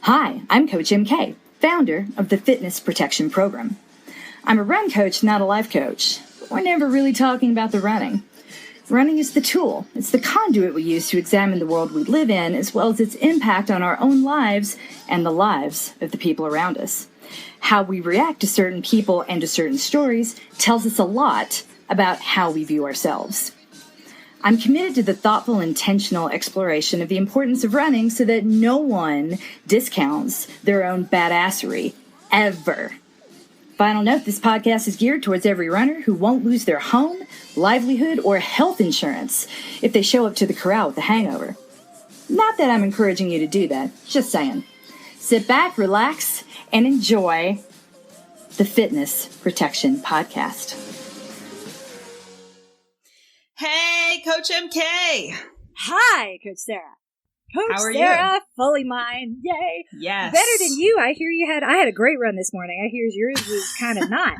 Hi, I'm Coach MK, founder of the Fitness Protection Program. I'm a run coach, not a life coach. We're never really talking about the running. Running is the tool. It's the conduit we use to examine the world we live in, as well as its impact on our own lives and the lives of the people around us. How we react to certain people and to certain stories tells us a lot about how we view ourselves. I'm committed to the thoughtful, intentional exploration of the importance of running so that no one discounts their own badassery, ever. Final note, this podcast is geared towards every runner who won't lose their home, livelihood, or health insurance if they show up to the corral with a hangover. Not that I'm encouraging you to do that, just saying. Sit back, relax, and enjoy the Fitness Protection Podcast. Hey, Coach MK. Hi, Coach Sarah. Coach How are Sarah, you? fully mine. Yay. Yes. Better than you. I hear I had a great run this morning. I hear yours was kind of not.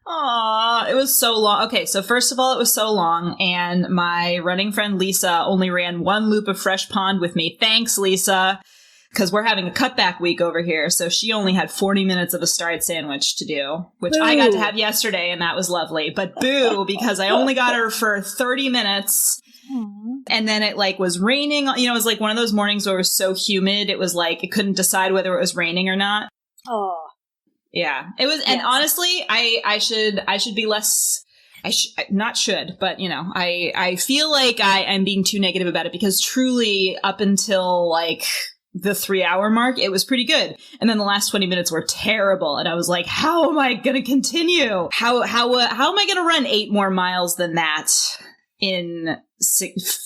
Aw, it was so long. Okay, so first of all, it was so long, and my running friend Lisa only ran one loop of Fresh Pond with me. Thanks, Lisa, because we're having a cutback week over here, so she only had 40 minutes of a stride sandwich to do, which Boo. I got to have yesterday, and that was lovely. But boo, because I only got her for 30 minutes. And then it was raining. It was like one of those mornings where it was so humid. It was like it couldn't decide whether it was raining or not. Oh, yeah, it was. Yes. And honestly, I should be less. I feel like I'm being too negative about it, because truly up until the 3-hour mark, it was pretty good. And then the last 20 minutes were terrible. And I was like, how am I going to continue? How am I going to run 8 more miles than that in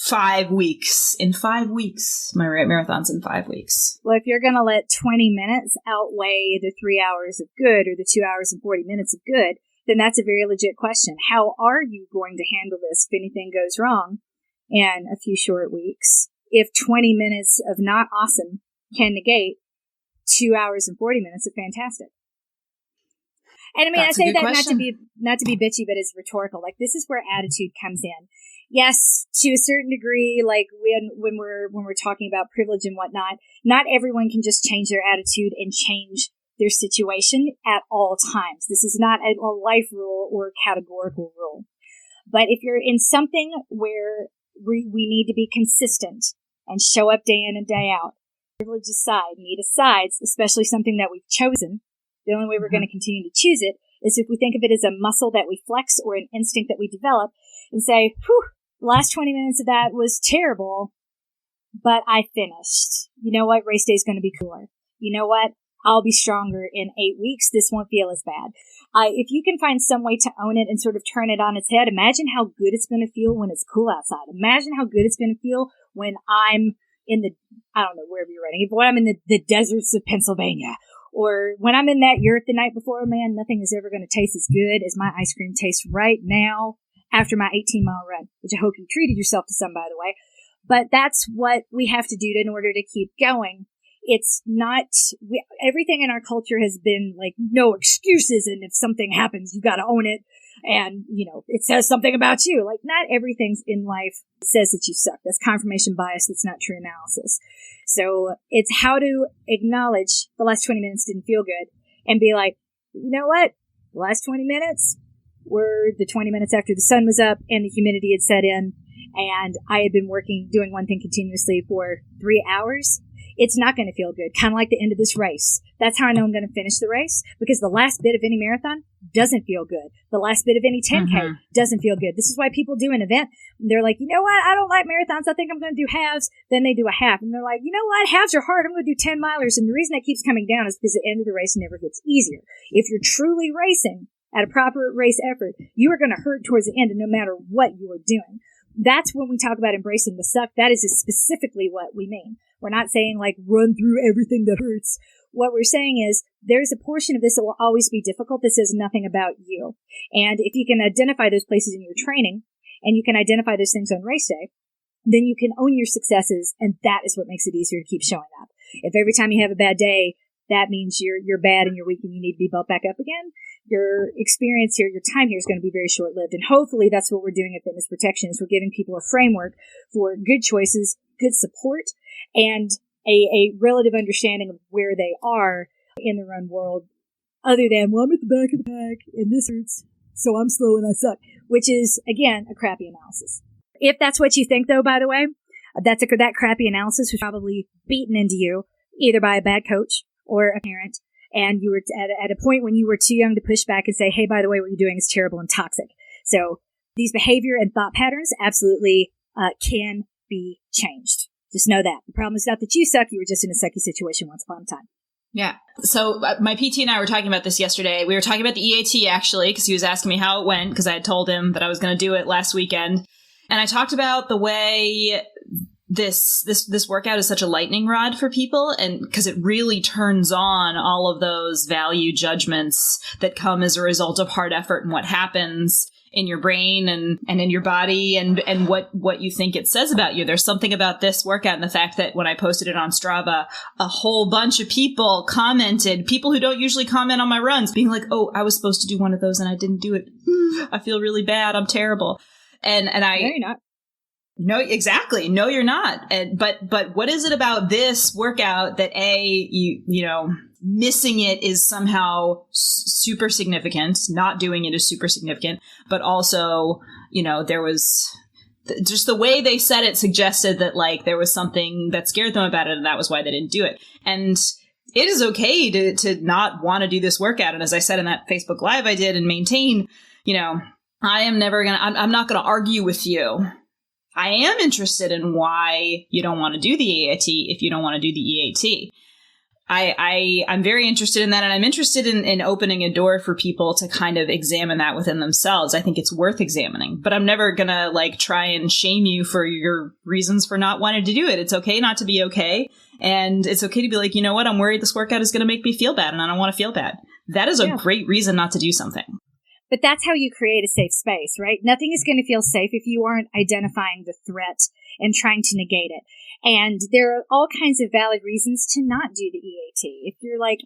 5 weeks? In 5 weeks, my marathon's in 5 weeks. Well, if you're going to let 20 minutes outweigh the 3 hours of good or the 2 hours and 40 minutes of good, then that's a very legit question. How are you going to handle this if anything goes wrong in a few short weeks? If 20 minutes of not awesome can negate 2 hours and 40 minutes of fantastic. And I mean, That's I say that question. not to be bitchy, but it's rhetorical. This is where attitude comes in. Yes, to a certain degree, when we're talking about privilege and whatnot, not everyone can just change their attitude and change their situation at all times. This is not a life rule or a categorical rule. But if you're in something where we need to be consistent and show up day in and day out, privilege aside, need aside, especially something that we've chosen, the only way we're going to continue to choose it is if we think of it as a muscle that we flex or an instinct that we develop and say, whew, the last 20 minutes of that was terrible, but I finished. You know what? Race day is going to be cooler. You know what? I'll be stronger in 8 weeks. This won't feel as bad. If you can find some way to own it and sort of turn it on its head, imagine how good it's going to feel when it's cool outside. Imagine how good it's going to feel when I'm in wherever you're running. When I'm in the deserts of Pennsylvania, or when I'm in that yurt the night before, man, nothing is ever going to taste as good as my ice cream tastes right now after my 18-mile run, which I hope you treated yourself to some, by the way. But that's what we have to do in order to keep going. It's not, everything in our culture has been no excuses, and if something happens, you got to own it. And, it says something about you. Not everything in life says that you suck. That's confirmation bias. That's not true analysis. So it's how to acknowledge the last 20 minutes didn't feel good and be like, you know what? The last 20 minutes were the 20 minutes after the sun was up and the humidity had set in, and I had been doing one thing continuously for 3 hours. It's not going to feel good. Kind of like the end of this race. That's how I know I'm going to finish the race, because the last bit of any marathon doesn't feel good. The last bit of any 10K doesn't feel good. This is why people do an event. They're like, you know what? I don't like marathons. I think I'm going to do halves. Then they do a half. And they're like, you know what? Halves are hard. I'm going to do 10 milers. And the reason that keeps coming down is because the end of the race never gets easier. If you're truly racing at a proper race effort, you are going to hurt towards the end, and no matter what you are doing. That's when we talk about embracing the suck. That is specifically what we mean. We're not saying run through everything that hurts. What we're saying is there's a portion of this that will always be difficult that says nothing about you. And if you can identify those places in your training, and you can identify those things on race day, then you can own your successes, and that is what makes it easier to keep showing up. If every time you have a bad day, that means you're bad and you're weak and you need to be built back up again, your experience here, your time here is going to be very short-lived. And hopefully that's what we're doing at Fitness Protection, is we're giving people a framework for good choices, good support, and a relative understanding of where they are in the run world, other than, well, I'm at the back of the pack and this hurts, so I'm slow and I suck, which is, again, a crappy analysis. If that's what you think, though, by the way, that crappy analysis was probably beaten into you either by a bad coach or a parent, and you were at a point when you were too young to push back and say, hey, by the way, what you're doing is terrible and toxic. So these behavior and thought patterns absolutely can be changed. Just know that. The problem is not that you suck. You were just in a sucky situation once upon a time. Yeah. So my PT and I were talking about this yesterday. We were talking about the EAT, actually, because he was asking me how it went, because I had told him that I was going to do it last weekend. And I talked about the way this workout is such a lightning rod for people, and because it really turns on all of those value judgments that come as a result of hard effort and what happens in your brain and in your body and what you think it says about you. There's something about this workout and the fact that when I posted it on Strava, a whole bunch of people commented, people who don't usually comment on my runs, being like, oh, I was supposed to do one of those and I didn't do it. I feel really bad. I'm terrible. And I... No, you're not. No, exactly. No, you're not. But what is it about this workout that missing it is somehow super significant, not doing it is super significant, but also, there was just the way they said it suggested that like there was something that scared them about it, and that was why they didn't do it. And it is okay to not want to do this workout. And as I said in that Facebook Live I did and maintain, I'm not going to argue with you. I am interested in why you don't want to do the AAT if you don't want to do the EAT. I'm very interested in that, and I'm interested in opening a door for people to kind of examine that within themselves. I think it's worth examining, but I'm never going to like try and shame you for your reasons for not wanting to do it. It's okay not to be okay. And it's okay to be like, you know what? I'm worried this workout is going to make me feel bad and I don't want to feel bad. That is a great reason not to do something. But that's how you create a safe space, right? Nothing is going to feel safe if you aren't identifying the threat and trying to negate it. And there are all kinds of valid reasons to not do the EAT. If you're like,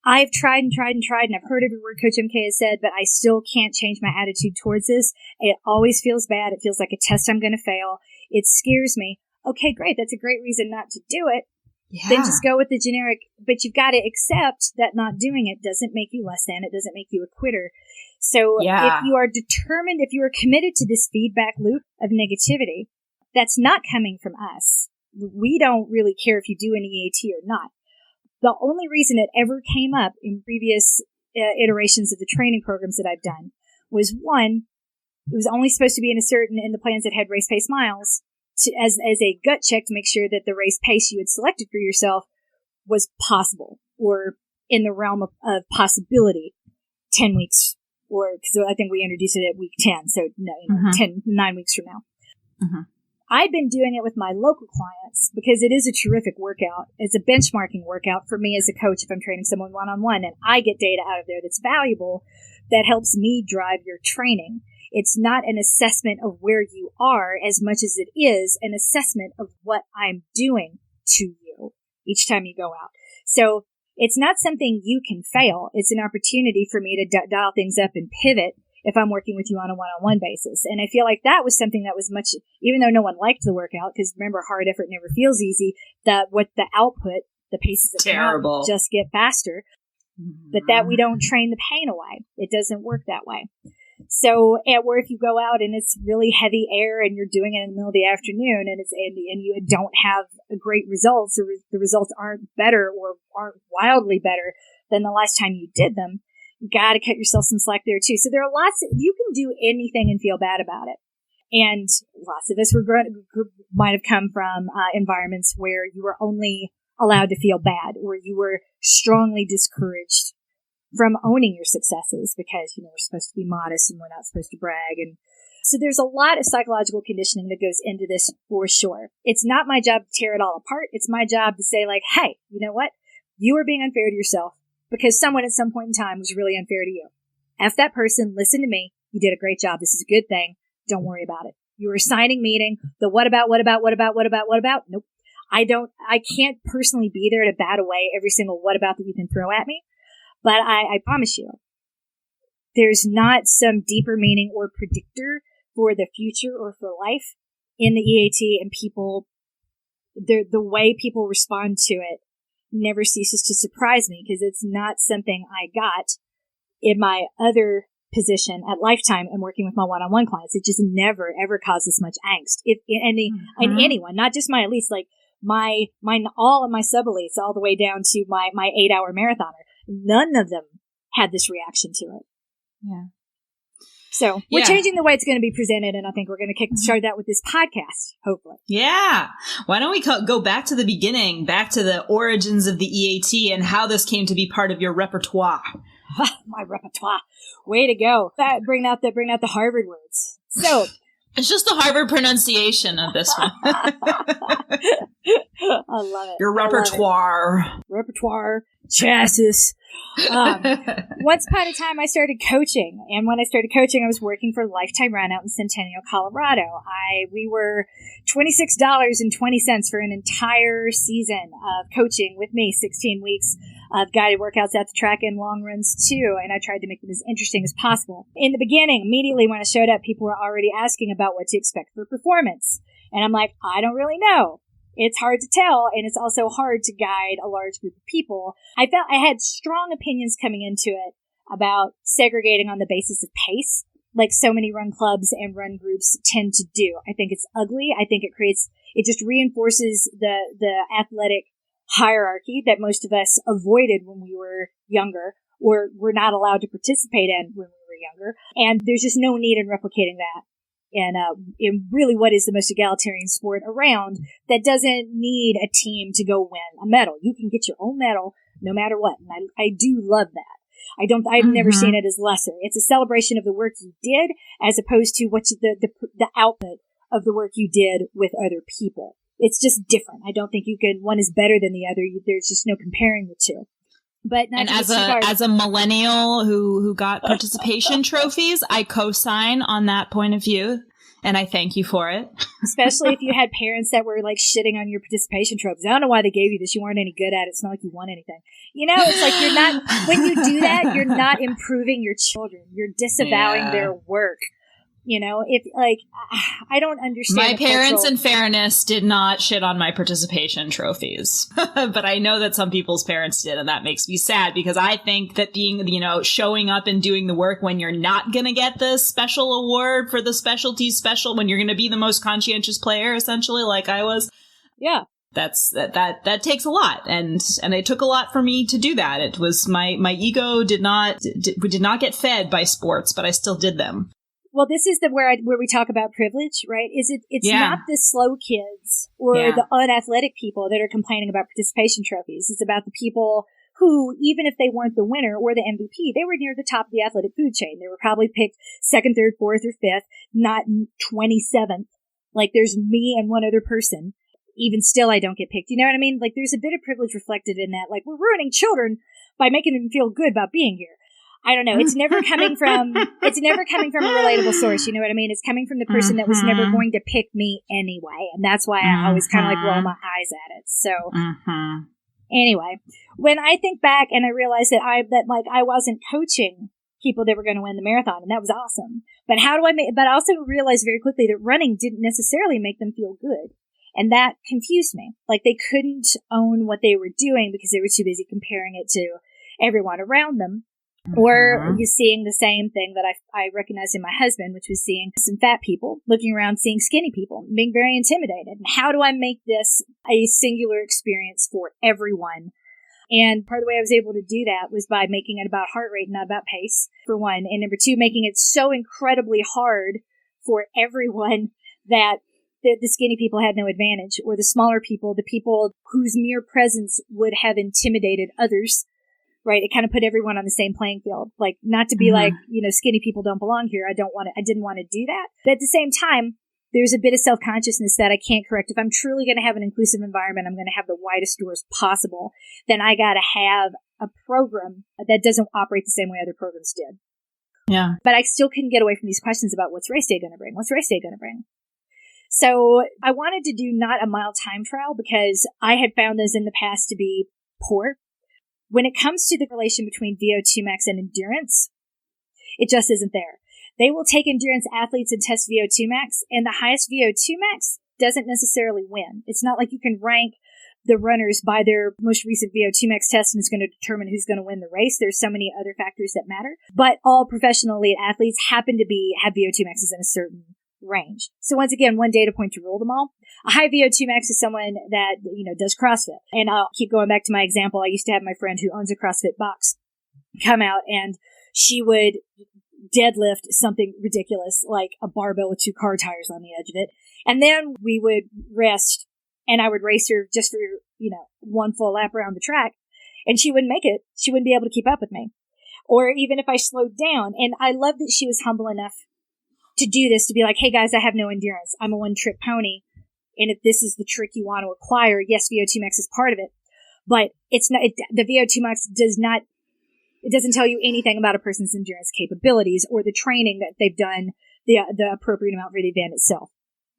I've tried and tried and tried, and I've heard every word Coach MK has said, but I still can't change my attitude towards this. It always feels bad. It feels like a test I'm going to fail. It scares me. Okay, great. That's a great reason not to do it. Yeah. Then just go with the generic, but you've got to accept that not doing it doesn't make you less than, it doesn't make you a quitter. So if you are determined, if you are committed to this feedback loop of negativity, that's not coming from us. We don't really care if you do an EAT or not. The only reason it ever came up in previous iterations of the training programs that I've done was, one, it was only supposed to be in the plans that had race pace miles, as a gut check to make sure that the race pace you had selected for yourself was possible or in the realm of possibility 10 weeks, or because I think we introduced it at week 10, so 9 weeks from now. Mm-hmm. I've been doing it with my local clients because it is a terrific workout. It's a benchmarking workout for me as a coach if I'm training someone one-on-one, and I get data out of there that's valuable that helps me drive your training. It's not an assessment of where you are as much as it is an assessment of what I'm doing to you each time you go out. So it's not something you can fail. It's an opportunity for me to dial things up and pivot if I'm working with you on a one-on-one basis. And I feel like that was something that was much, even though no one liked the workout, because remember, hard effort never feels easy, that what the output, the paces that terrible just get faster, but that we don't train the pain away. It doesn't work that way. So, where if you go out and it's really heavy air and you're doing it in the middle of the afternoon and you don't have great results, or the results aren't better or aren't wildly better than the last time you did them, you got to cut yourself some slack there too. So there are you can do anything and feel bad about it. And lots of us might have come from environments where you were only allowed to feel bad, or you were strongly discouraged from owning your successes because, we're supposed to be modest and we're not supposed to brag. And so there's a lot of psychological conditioning that goes into this for sure. It's not my job to tear it all apart. It's my job to say like, hey, you know what? You are being unfair to yourself because someone at some point in time was really unfair to you. F that person, listen to me. You did a great job. This is a good thing. Don't worry about it. You were assigning meeting. The what about? Nope. I can't personally be there to bat away every single what about that you can throw at me. But I promise you, there's not some deeper meaning or predictor for the future or for life in the EAT, and people the way people respond to it never ceases to surprise me, because it's not something I got in my other position at Lifetime and working with my one-on-one clients. It just never ever causes much angst. If in anyone, not just my elites, like all of my sub-elites, all the way down to my 8-hour marathoner, none of them had this reaction to it. Yeah. So we're changing the way it's going to be presented, and I think we're going to start that with this podcast, hopefully. Yeah. Why don't we go back to the beginning, back to the origins of the EAT and how this came to be part of your repertoire? My repertoire. Way to go. Bring out the Harvard words. So it's just the Harvard pronunciation of this one. I love it. Your repertoire. Repertoire, chassis. Once upon a time, I started coaching, and when I started coaching, I was working for Lifetime Run out in Centennial, Colorado. We were $26.20 for an entire season of coaching with me, 16 weeks of guided workouts at the track and long runs too, and I tried to make them as interesting as possible. In the beginning, immediately when I showed up, people were already asking about what to expect for performance, and I'm like, I don't really know. It's hard to tell, and it's also hard to guide a large group of people. I felt I had strong opinions coming into it about segregating on the basis of pace, like so many run clubs and run groups tend to do. I think it's ugly. I think it just reinforces the athletic hierarchy that most of us avoided when we were younger, or were not allowed to participate in when we were younger. And there's just no need in replicating that in really what is the most egalitarian sport around, that doesn't need a team to go win a medal. You can get your own medal no matter what. And I do love that. I've never seen it as lesser. It's a celebration of the work you did, as opposed to what's the output of the work you did with other people. It's just different. I don't think one is better than the other. There's just no comparing the two. But and as a millennial who got participation trophies, I co-sign on that point of view, and I thank you for it. Especially if you had parents that were like shitting on your participation trophies. I don't know why they gave you this. You weren't any good at it. It's not like you won anything. You know, it's like you're not, when you do that, you're not improving your children. You're disavowing their work. You know, I don't understand. My parents, in fairness, did not shit on my participation trophies. But I know that some people's parents did, and that makes me sad, because I think that showing up and doing the work when you're not going to get the special award for the specialty special, when you're going to be the most conscientious player, essentially, like I was. Yeah. That takes a lot, and it took a lot for me to do that. It was my ego did not get fed by sports, but I still did them. Well, this is where we talk about privilege, right? It's not the slow kids or the unathletic people that are complaining about participation trophies. It's about the people who, even if they weren't the winner or the MVP, they were near the top of the athletic food chain. They were probably picked 2nd, 3rd, 4th, or 5th, not 27th. Like, there's me and one other person. Even still, I don't get picked. You know what I mean? Like, there's a bit of privilege reflected in that. Like, we're ruining children by making them feel good about being here. I don't know. It's never coming from a relatable source. You know what I mean? It's coming from the person that was never going to pick me anyway. And that's why I always kind of like roll my eyes at it. So anyway, when I think back and I realize that I wasn't coaching people that were going to win the marathon, and that was awesome. But but I also realized very quickly that running didn't necessarily make them feel good. And that confused me. Like, they couldn't own what they were doing because they were too busy comparing it to everyone around them. Or you're seeing the same thing that I recognized in my husband, which was seeing some fat people looking around, seeing skinny people, being very intimidated. And how do I make this a singular experience for everyone? And part of the way I was able to do that was by making it about heart rate, not about pace, for one. And number two, making it so incredibly hard for everyone that the skinny people had no advantage, or the smaller people, the people whose mere presence would have intimidated others. Right, it kind of put everyone on the same playing field. Like, not to be like, skinny people don't belong here. I didn't want to do that. But at the same time, there's a bit of self-consciousness that I can't correct. If I'm truly going to have an inclusive environment, I'm going to have the widest doors possible. Then I got to have a program that doesn't operate the same way other programs did. Yeah. But I still couldn't get away from these questions about what's race day going to bring? What's race day going to bring? So I wanted to do not a mile time trial, because I had found those in the past to be poor. When it comes to the relation between VO2 max and endurance, it just isn't there. They will take endurance athletes and test VO2 max, and the highest VO2 max doesn't necessarily win. It's not like you can rank the runners by their most recent VO2 max test and it's going to determine who's going to win the race. There's so many other factors that matter. But all professional elite athletes happen to have VO2 maxes in a certain range. So once again, one data point to rule them all. A high VO2 max is someone that, does CrossFit. And I'll keep going back to my example. I used to have my friend who owns a CrossFit box come out, and she would deadlift something ridiculous, like a barbell with 2 car tires on the edge of it. And then we would rest, and I would race her just for, one full lap around the track, and she wouldn't make it. She wouldn't be able to keep up with me. Or even if I slowed down. And I love that she was humble enough to do this, to be like, hey guys, I have no endurance. I'm a one-trick pony. And if this is the trick you want to acquire, yes, VO2 max is part of it. But it's not, the VO2 max it doesn't tell you anything about a person's endurance capabilities or the training that they've done the appropriate amount for the event itself.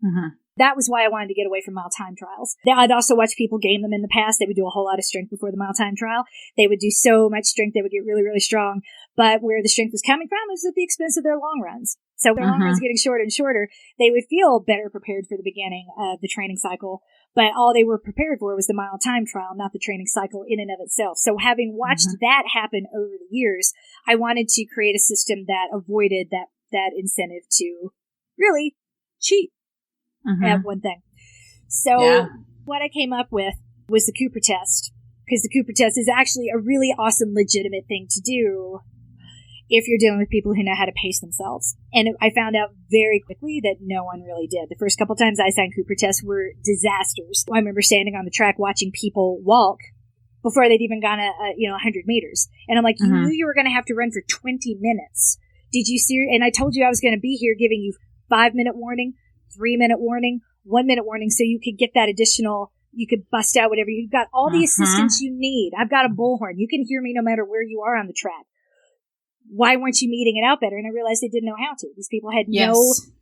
Mm-hmm. That was why I wanted to get away from mile time trials. I'd also watched people game them in the past. They would do a whole lot of strength before the mile time trial. They would do so much strength, they would get really, really strong. But where the strength was coming from was at the expense of their long runs. So their long runs getting shorter and shorter, they would feel better prepared for the beginning of the training cycle. But all they were prepared for was the mile time trial, not the training cycle in and of itself. So having watched that happen over the years, I wanted to create a system that avoided that incentive to really cheat at one thing. So what I came up with was the Cooper test, because the Cooper test is actually a really awesome, legitimate thing to do if you're dealing with people who know how to pace themselves. And I found out very quickly that no one really did. The first couple times I signed Cooper tests were disasters. I remember standing on the track watching people walk before they'd even gone 100 meters. And I'm like, you knew you were going to have to run for 20 minutes. Did you see? And I told you I was going to be here giving you 5-minute warning, 3-minute warning, 1-minute warning, so you could get that additional, you could bust out whatever. You've got all the assistance you need. I've got a bullhorn. You can hear me no matter where you are on the track. Why weren't you meeting it out better? And I realized they didn't know how to. These people had no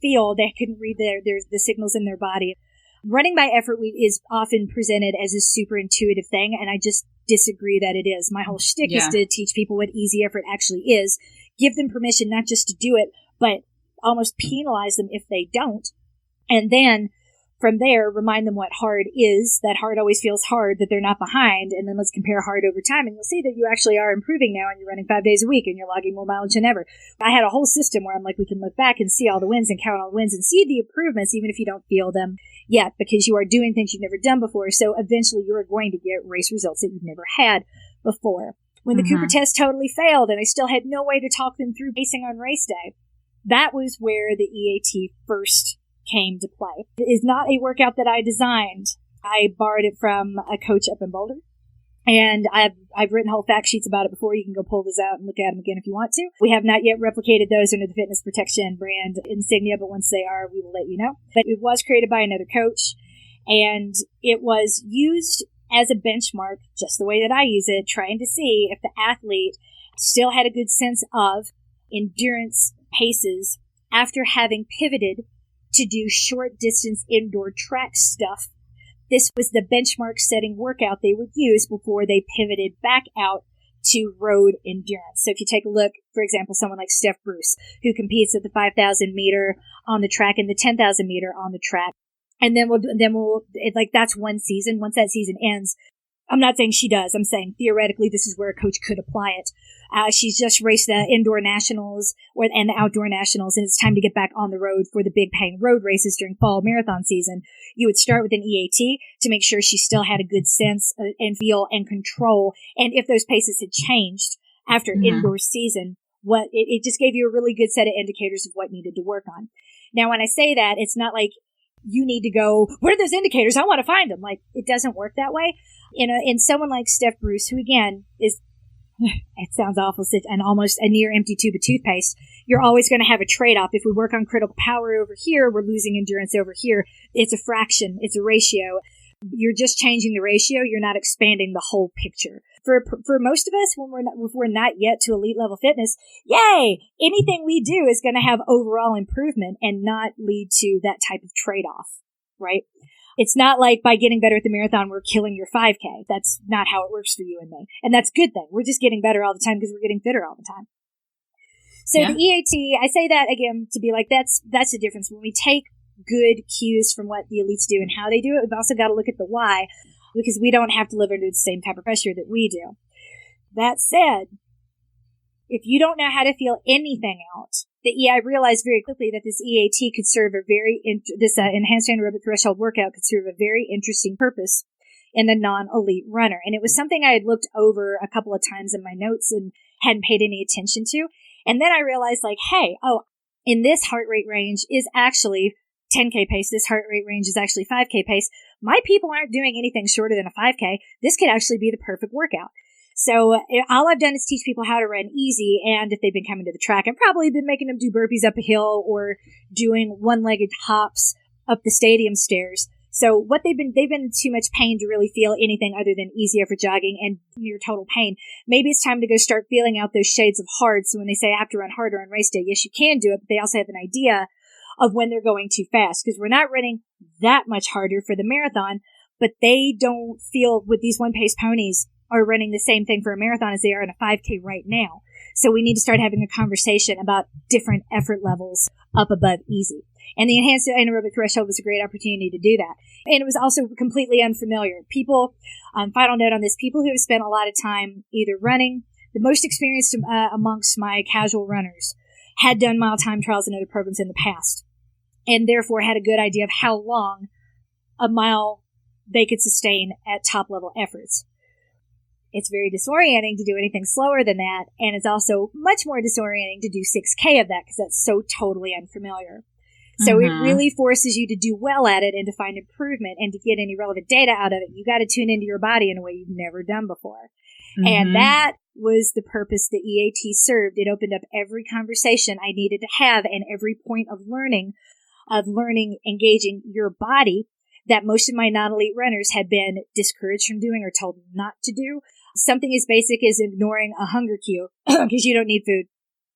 feel. They couldn't read the signals in their body. Running by effort is often presented as a super intuitive thing, and I just disagree that it is. My whole shtick is to teach people what easy effort actually is. Give them permission not just to do it, but almost penalize them if they don't. And then from there, remind them what hard is, that hard always feels hard, that they're not behind, and then let's compare hard over time, and you'll see that you actually are improving now, and you're running 5 days a week, and you're logging more mileage than ever. I had a whole system where I'm like, we can look back and see all the wins and count all the wins and see the improvements, even if you don't feel them yet, because you are doing things you've never done before, so eventually you're going to get race results that you've never had before. When the Cooper test totally failed, and I still had no way to talk them through pacing on race day, that was where the EAT first came to play. It is not a workout that I designed. I borrowed it from a coach up in Boulder. And I've written whole fact sheets about it before. You can go pull those out and look at them again if you want to. We have not yet replicated those under the Fitness Protection brand insignia, but once they are, we will let you know. But it was created by another coach, and it was used as a benchmark, just the way that I use it, trying to see if the athlete still had a good sense of endurance paces after having pivoted to do short distance indoor track stuff. This was the benchmark setting workout they would use before they pivoted back out to road endurance. So if you take a look, for example, someone like Steph Bruce, who competes at the 5,000 meter on the track and the 10,000 meter on the track. And then we'll that's one season. Once that season ends, I'm not saying she does. I'm saying theoretically this is where a coach could apply it. She's just raced the indoor nationals and the outdoor nationals, and it's time to get back on the road for the big paying road races during fall marathon season. You would start with an EAT to make sure she still had a good sense and feel and control. And if those paces had changed after indoor season, it just gave you a really good set of indicators of what needed to work on. Now, when I say that, it's not like you need to go, what are those indicators? I want to find them. Like, it doesn't work that way. In someone like Steph Bruce, who again is, it sounds awful, and almost a near empty tube of toothpaste, you're always going to have a trade-off. If we work on critical power over here, we're losing endurance over here. It's a fraction. It's a ratio. You're just changing the ratio. You're not expanding the whole picture. For most of us, if we're not yet to elite level fitness, yay! Anything we do is going to have overall improvement and not lead to that type of trade-off, right? It's not like by getting better at the marathon, we're killing your 5K. That's not how it works for you and me. And that's a good thing. We're just getting better all the time because we're getting fitter all the time. So the EAT, I say that again to be like, that's the difference. When we take good cues from what the elites do and how they do it. We've also got to look at the why, because we don't have to live under the same type of pressure that we do. That said, if you don't know how to feel anything out, I realized very quickly that this EAT could serve this Enhanced Anaerobic Threshold workout could serve a very interesting purpose in the non-elite runner. And it was something I had looked over a couple of times in my notes and hadn't paid any attention to. And then I realized, like, hey, in this heart rate range is actually 10K pace. This heart rate range is actually 5K pace. My people aren't doing anything shorter than a 5K. This could actually be the perfect workout. So all I've done is teach people how to run easy. And if they've been coming to the track, I've probably been making them do burpees up a hill or doing one-legged hops up the stadium stairs. So what they've been in too much pain to really feel anything other than easy effort jogging and near total pain. Maybe it's time to go start feeling out those shades of hard. So when they say I have to run harder on race day, yes, you can do it, but they also have an idea of when they're going too fast, because we're not running that much harder for the marathon, but they don't feel with these one-pace ponies are running the same thing for a marathon as they are in a 5K right now. So we need to start having a conversation about different effort levels up above easy. And the Enhanced Anaerobic Threshold was a great opportunity to do that. And it was also completely unfamiliar. People, final note on this, people who have spent a lot of time either running, the most experienced amongst my casual runners had done mile time trials and other programs in the past, and therefore had a good idea of how long a mile they could sustain at top level efforts. It's very disorienting to do anything slower than that, and it's also much more disorienting to do 6K of that because that's so totally unfamiliar. So it really forces you to do well at it and to find improvement and to get any relevant data out of it. You got to tune into your body in a way you've never done before. And that was the purpose the EAT served. It opened up every conversation I needed to have and every point of learning, engaging your body that most of my non-elite runners had been discouraged from doing or told not to do. Something as basic as ignoring a hunger cue because you don't need food.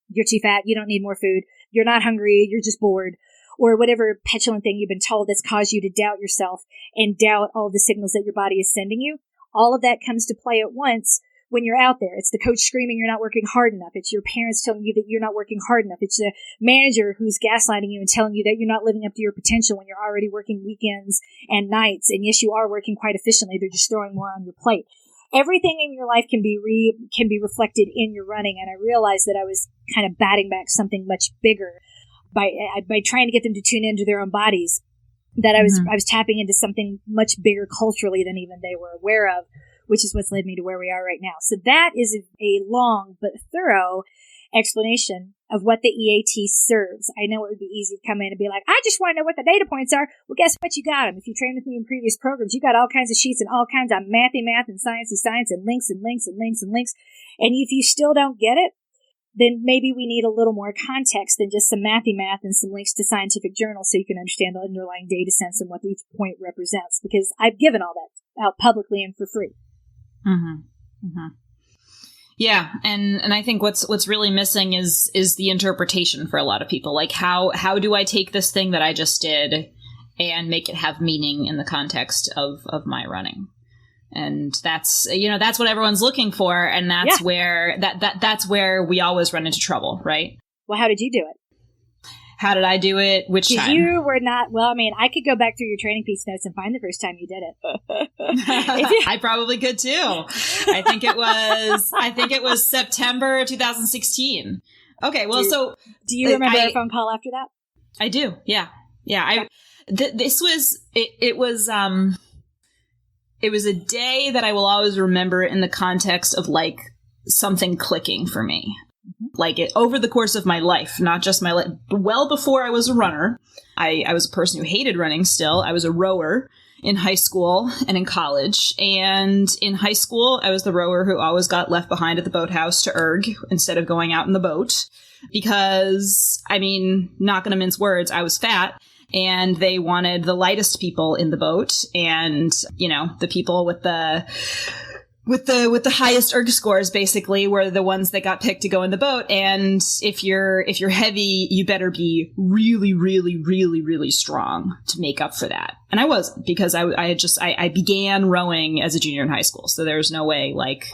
You're too fat. You don't need more food. You're not hungry. You're just bored. Or whatever petulant thing you've been told that's caused you to doubt yourself and doubt all the signals that your body is sending you. All of that comes to play at once when you're out there. It's the coach screaming you're not working hard enough. It's your parents telling you that you're not working hard enough. It's the manager who's gaslighting you and telling you that you're not living up to your potential when you're already working weekends and nights. And yes, you are working quite efficiently. They're just throwing more on your plate. Everything in your life can be reflected in your running. And I realized that I was kind of batting back something much bigger by trying to get them to tune into their own bodies, that I was tapping into something much bigger culturally than even they were aware of, which is what's led me to where we are right now. So that is a long but thorough explanation of what the EAT serves. I know it would be easy to come in and be like, I just want to know what the data points are. Well, guess what? You got them. If you trained with me in previous programs, you got all kinds of sheets and all kinds of mathy math and sciencey science and links and links and links and links. And if you still don't get it, then maybe we need a little more context than just some mathy math and some links to scientific journals so you can understand the underlying data sense and what each point represents, because I've given all that out publicly and for free. Yeah, and I think what's really missing is the interpretation for a lot of people. Like how do I take this thing that I just did and make it have meaning in the context of my running? And that's what everyone's looking for, and that's where that's where we always run into trouble, right? Well, how did you do it? How did I do it? Which time? You were not, well, I mean, I could go back through your training piece notes and find the first time you did it. I probably could too. I think it was September 2016. Okay, well, do you remember our phone call after that? I do. Yeah. Yeah. It was a day that I will always remember in the context of like something clicking for me. Like over the course of my life, not just my life. Well before I was a runner, I was a person who hated running still. I was a rower in high school and in college. And in high school, I was the rower who always got left behind at the boathouse to erg instead of going out in the boat. Because, I mean, not going to mince words, I was fat. And they wanted the lightest people in the boat. And, the people with the with the highest erg scores basically were the ones that got picked to go in the boat. And if you're heavy, you better be really, really, really, really strong to make up for that. And I wasn't, because I began rowing as a junior in high school. So there's no way, like,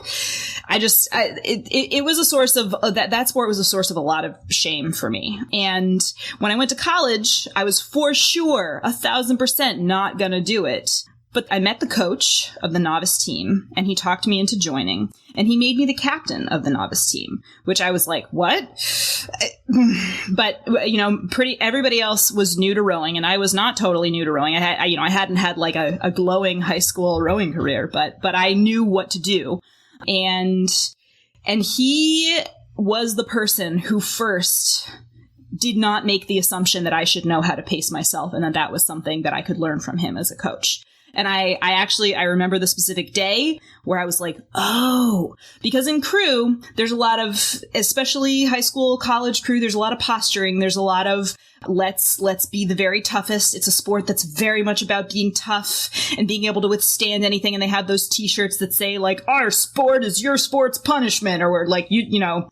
it was a source of that sport was a source of a lot of shame for me. And when I went to college, I was for sure 1,000% not gonna do it. But I met the coach of the novice team, and he talked me into joining, and he made me the captain of the novice team, which I was like, what? But, you know, everybody else was new to rowing, and I was not totally new to rowing. I hadn't had like a glowing high school rowing career, but I knew what to do. And he was the person who first did not make the assumption that I should know how to pace myself, and that was something that I could learn from him as a coach. And I remember the specific day where I was like, oh, because in crew, there's a lot of, especially high school, college crew, there's a lot of posturing. There's a lot of let's be the very toughest. It's a sport that's very much about being tough and being able to withstand anything. And they have those t-shirts that say like, our sport is your sport's punishment, or like, you know,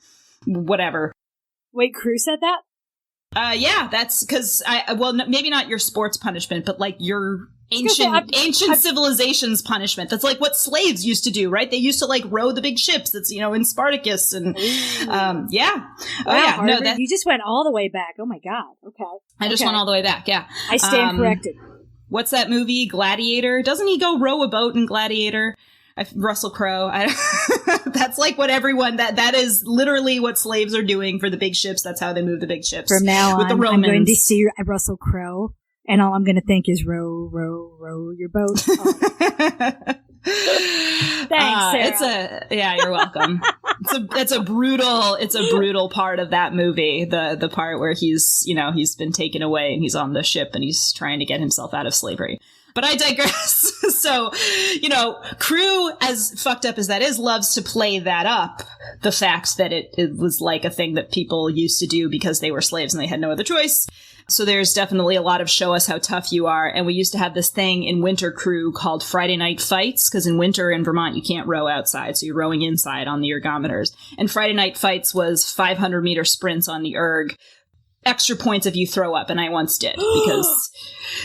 whatever. Wait, crew said that? Yeah, that's because maybe not your sport's punishment, but like your ancient civilization's punishment. That's like what slaves used to do, right? They used to like row the big ships. That's, you know, in Spartacus and, yeah. Oh, wow, yeah. Harvard, No, you just went all the way back. Oh my God. Okay. I just went all the way back. Yeah. I stand corrected. What's that movie? Gladiator. Doesn't he go row a boat in Gladiator? Russell Crowe. That's like what everyone, that is literally what slaves are doing for the big ships. That's how they move the big ships. From now with on, the Romans. I'm going to see Russell Crowe, and all I'm going to think is row, row, row your boat. Oh. Thanks, Sarah. Yeah, you're welcome. It's a brutal part of that movie. The part where he's been taken away and he's on the ship and he's trying to get himself out of slavery. But I digress. So, you know, crew, as fucked up as that is, loves to play that up. The fact that it was like a thing that people used to do because they were slaves and they had no other choice. So there's definitely a lot of show us how tough you are. And we used to have this thing in winter crew called Friday night fights, because in winter in Vermont, you can't row outside. So you're rowing inside on the ergometers. And Friday night fights was 500-meter sprints on the erg. Extra points if you throw up, and I once did because,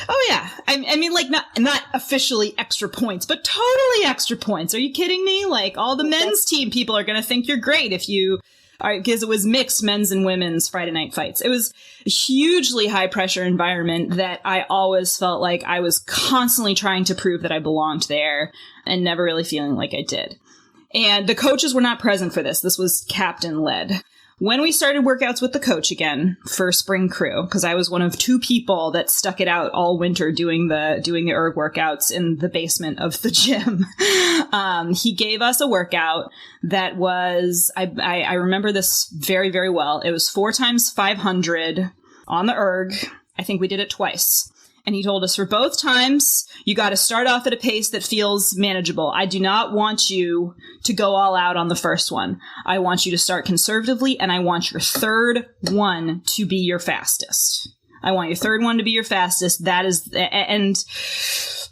oh yeah, I mean, like not officially extra points, but totally extra points. Are you kidding me? Like all the men's team people are going to think you're great if you are, because it was mixed men's and women's Friday night fights. It was a hugely high pressure environment that I always felt like I was constantly trying to prove that I belonged there and never really feeling like I did. And the coaches were not present for this. This was captain led. When we started workouts with the coach again for spring crew, because I was one of two people that stuck it out all winter doing the erg workouts in the basement of the gym, he gave us a workout that was, I remember this very, very well. It was 4 times 500 on the erg. I think we did it twice. And he told us for both times, you got to start off at a pace that feels manageable. I do not want you to go all out on the first one. I want you to start conservatively, and I want your third one to be your fastest. I want your third one to be your fastest. That is, and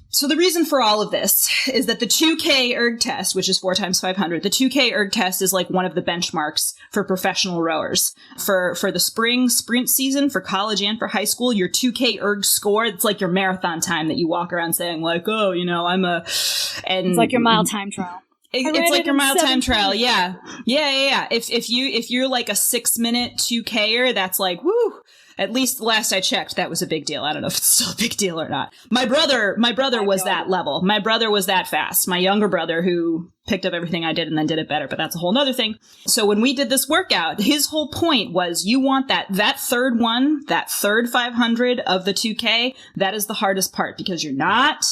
so the reason for all of this is that the 2K erg test, which is 4 times 500, the 2K erg test is like one of the benchmarks for professional rowers. For the spring sprint season, for college and for high school, your 2K erg score, it's like your marathon time that you walk around saying like, oh, you know, and it's like your mile time trial. It's like your mile time trial. Yeah. If you're like a 6-minute 2K'er, that's like, woo. At least last I checked, that was a big deal. I don't know if it's still a big deal or not. My brother was that level. My brother was that fast. My younger brother, who picked up everything I did and then did it better, but that's a whole nother thing. So when we did this workout, his whole point was you want that third one, that third 500 of the 2K, that is the hardest part because you're not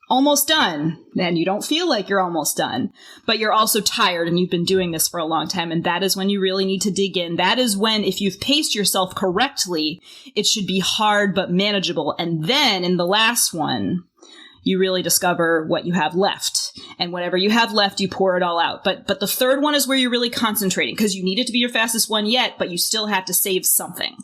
almost done, and you don't feel like you're almost done, but you're also tired and you've been doing this for a long time, and that is when you really need to dig in. That is when, if you've paced yourself correctly, it should be hard but manageable, and then in the last one, you really discover what you have left, and whatever you have left, you pour it all out. But the third one is where you're really concentrating, because you need it to be your fastest one yet, but you still have to save something.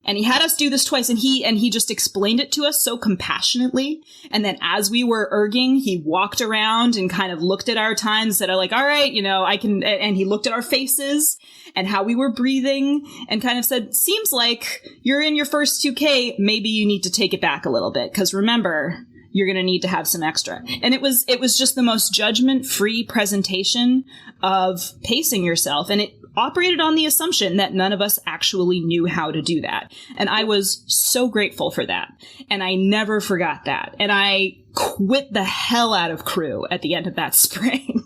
And he had us do this twice, and he just explained it to us so compassionately. And then as we were erging, he walked around and kind of looked at our times that are like, all right, I can, and he looked at our faces and how we were breathing and kind of said, seems like you're in your first 2K. Maybe you need to take it back a little bit. 'Cause remember, you're going to need to have some extra. And it was just the most judgment-free presentation of pacing yourself. And it operated on the assumption that none of us actually knew how to do that. And I was so grateful for that. And I never forgot that. And I quit the hell out of crew at the end of that spring.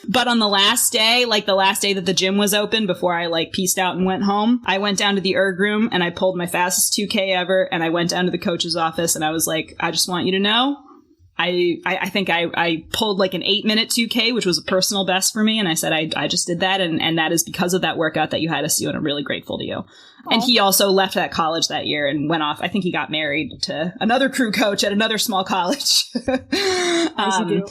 But on the last day, like the last day that the gym was open before I like pieced out and went home, I went down to the erg room and I pulled my fastest 2K ever. And I went down to the coach's office and I was like, I just want you to know, I think I pulled like an 8-minute 2K, which was a personal best for me. And I said, I just did that. And that is because of that workout that you had us do. And I'm really grateful to you. Aww. And he also left that college that year and went off. I think he got married to another crew coach at another small college. As you do.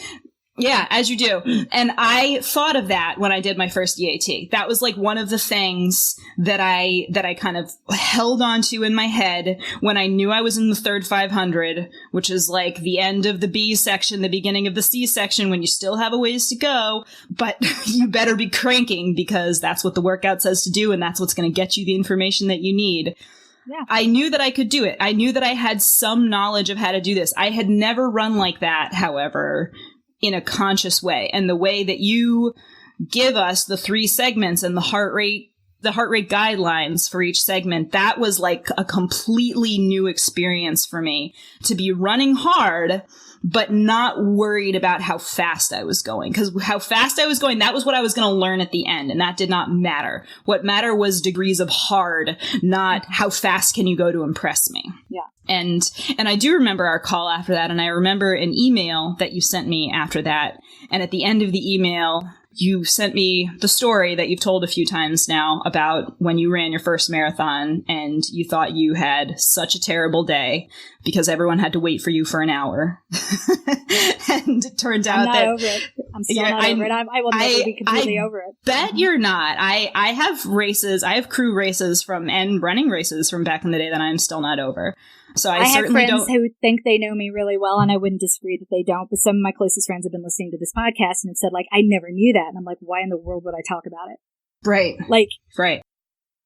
Yeah, as you do. And I thought of that when I did my first EAT. That was like one of the things that I kind of held on to in my head when I knew I was in the third 500, which is like the end of the B section, the beginning of the C section, when you still have a ways to go, but you better be cranking because that's what the workout says to do. And that's what's going to get you the information that you need. Yeah. I knew that I could do it. I knew that I had some knowledge of how to do this. I had never run like that, however, in a conscious way. And the way that you give us the 3 segments and the heart rate guidelines for each segment, that was like a completely new experience for me to be running hard, but not worried about how fast I was going. Because how fast I was going, that was what I was going to learn at the end. And that did not matter. What mattered was degrees of hard, not how fast can you go to impress me. Yeah. And I do remember our call after that. And I remember an email that you sent me after that. And at the end of the email, you sent me the story that you've told a few times now about when you ran your first marathon and you thought you had such a terrible day because everyone had to wait for you for an hour. And it turned out I'm not over it. I'm still not over it. I will never be completely over it. Bet you're not. I have races. I have crew races and running races from back in the day that I'm still not over. So I certainly have friends who think they know me really well, and I wouldn't disagree that they don't. But some of my closest friends have been listening to this podcast and have said, like, I never knew that. And I'm like, why in the world would I talk about it? Right. Like, right.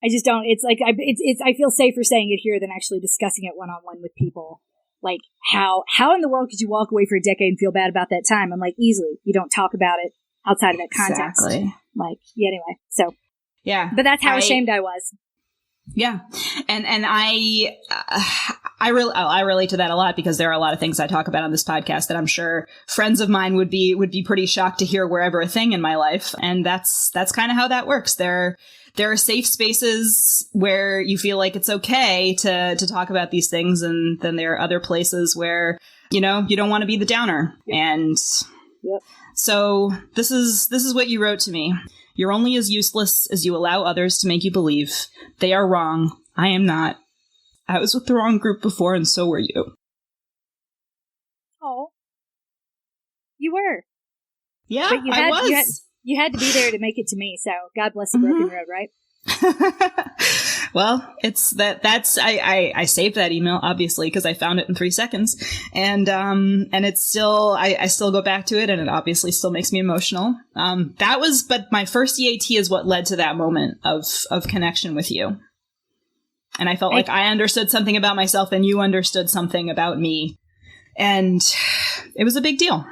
I just don't. It's like I feel safer saying it here than actually discussing it one-on-one with people. Like, how in the world could you walk away for a decade and feel bad about that time? I'm like, easily. You don't talk about it outside of that context. Exactly. Like, yeah, anyway. So, yeah. But that's how ashamed I was. Yeah. And I relate to that a lot because there are a lot of things I talk about on this podcast that I'm sure friends of mine would be pretty shocked to hear wherever a thing in my life. And that's kind of how that works. There are safe spaces where you feel like it's okay to talk about these things. And then there are other places where, you don't want to be the downer. Yep. And so this is what you wrote to me. You're only as useless as you allow others to make you believe. They are wrong. I am not. I was with the wrong group before, and so were you. Oh. You were. Yeah, but I was. You had to be there to make it to me, so God bless the broken road, right? Well, it's that's I saved that email obviously because I found it in 3 seconds, and it's still I still go back to it, and it obviously still makes me emotional. But my first EAT is what led to that moment of connection with you, and I felt like I understood something about myself, and you understood something about me, and it was a big deal.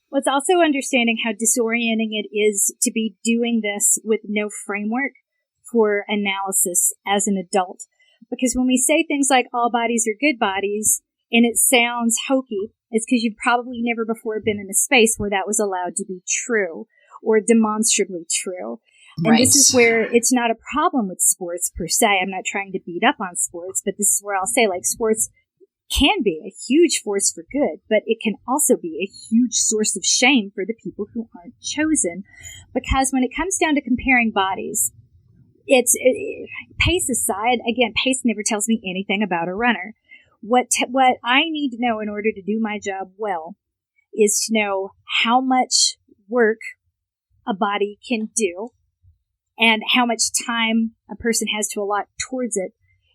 Well, it's also understanding how disorienting it is to be doing this with no framework for analysis as an adult. Because when we say things like all bodies are good bodies, and it sounds hokey, it's because you've probably never before been in a space where that was allowed to be true or demonstrably true. And right. This is where it's not a problem with sports per se. I'm not trying to beat up on sports, but this is where I'll say, like, sports can be a huge force for good, but it can also be a huge source of shame for the people who aren't chosen. Because when it comes down to comparing bodies, pace aside, again, pace never tells me anything about a runner. What I need to know in order to do my job well is to know how much work a body can do and how much time a person has to allot towards it,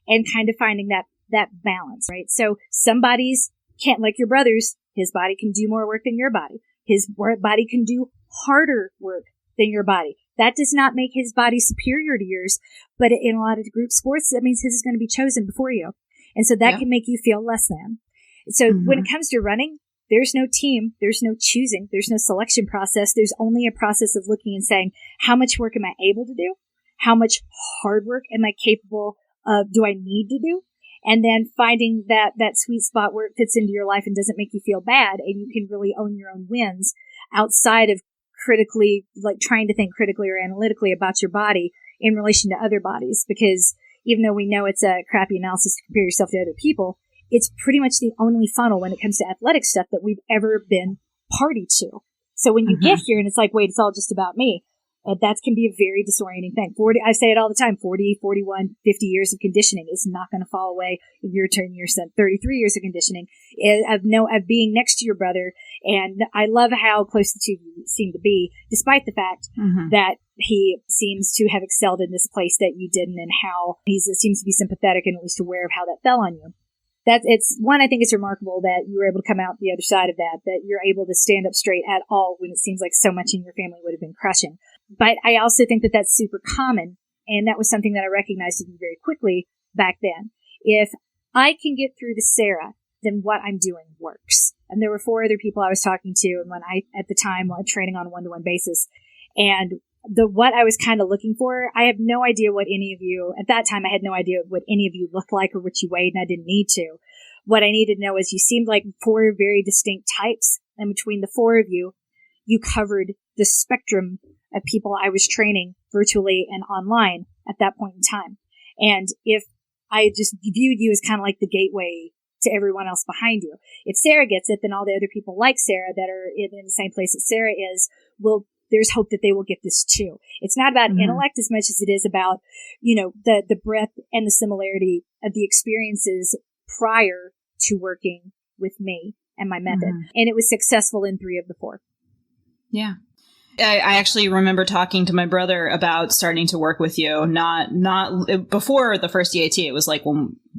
and kind of finding that balance, right? So some bodies can't, like your brother's, his body can do more work than your body. His body can do harder work than your body. That does not make his body superior to yours, but in a lot of group sports, that means his is going to be chosen before you. And so that can make you feel less than. So when it comes to running, there's no team, there's no choosing, there's no selection process. There's only a process of looking and saying, how much work am I able to do? How much hard work am I capable of, do I need to do? And then finding that sweet spot where it fits into your life and doesn't make you feel bad, and you can really own your own wins outside of critically, like trying to think critically or analytically about your body in relation to other bodies. Because even though we know it's a crappy analysis to compare yourself to other people, it's pretty much the only funnel when it comes to athletic stuff that we've ever been party to. So when you get here and it's like, wait, it's all just about me, that can be a very disorienting thing. I say it all the time, 40, 41, 50 years of conditioning is not going to fall away in your turn. You're 33 years of conditioning of being next to your brother. And I love how close the two of you seem to be, despite the fact that he seems to have excelled in this place that you didn't, and how he seems to be sympathetic and at least aware of how that fell on you. I think it's remarkable that you were able to come out the other side of that you're able to stand up straight at all when it seems like so much in your family would have been crushing. But I also think that that's super common. And that was something that I recognized in you very quickly back then. If I can get through to Sarah, then what I'm doing works. And there were 4 other people I was talking to, and at the time, training on a one-to-one basis. And what I was kind of looking for, I have no idea what any of you, at that time, I had no idea what any of you looked like or what you weighed, and I didn't need to. What I needed to know is you seemed like 4 very distinct types, and between the 4 of you, you covered the spectrum of people I was training virtually and online at that point in time. And if I just viewed you as kind of like the gateway to everyone else behind you, if Sarah gets it, then all the other people like Sarah that are in the same place that Sarah is there's hope that they will get this too. It's not about intellect as much as it is about, the breadth and the similarity of the experiences prior to working with me and my method. And it was successful in 3 of the 4. Yeah. I actually remember talking to my brother about starting to work with you, not before the first EAT. It was like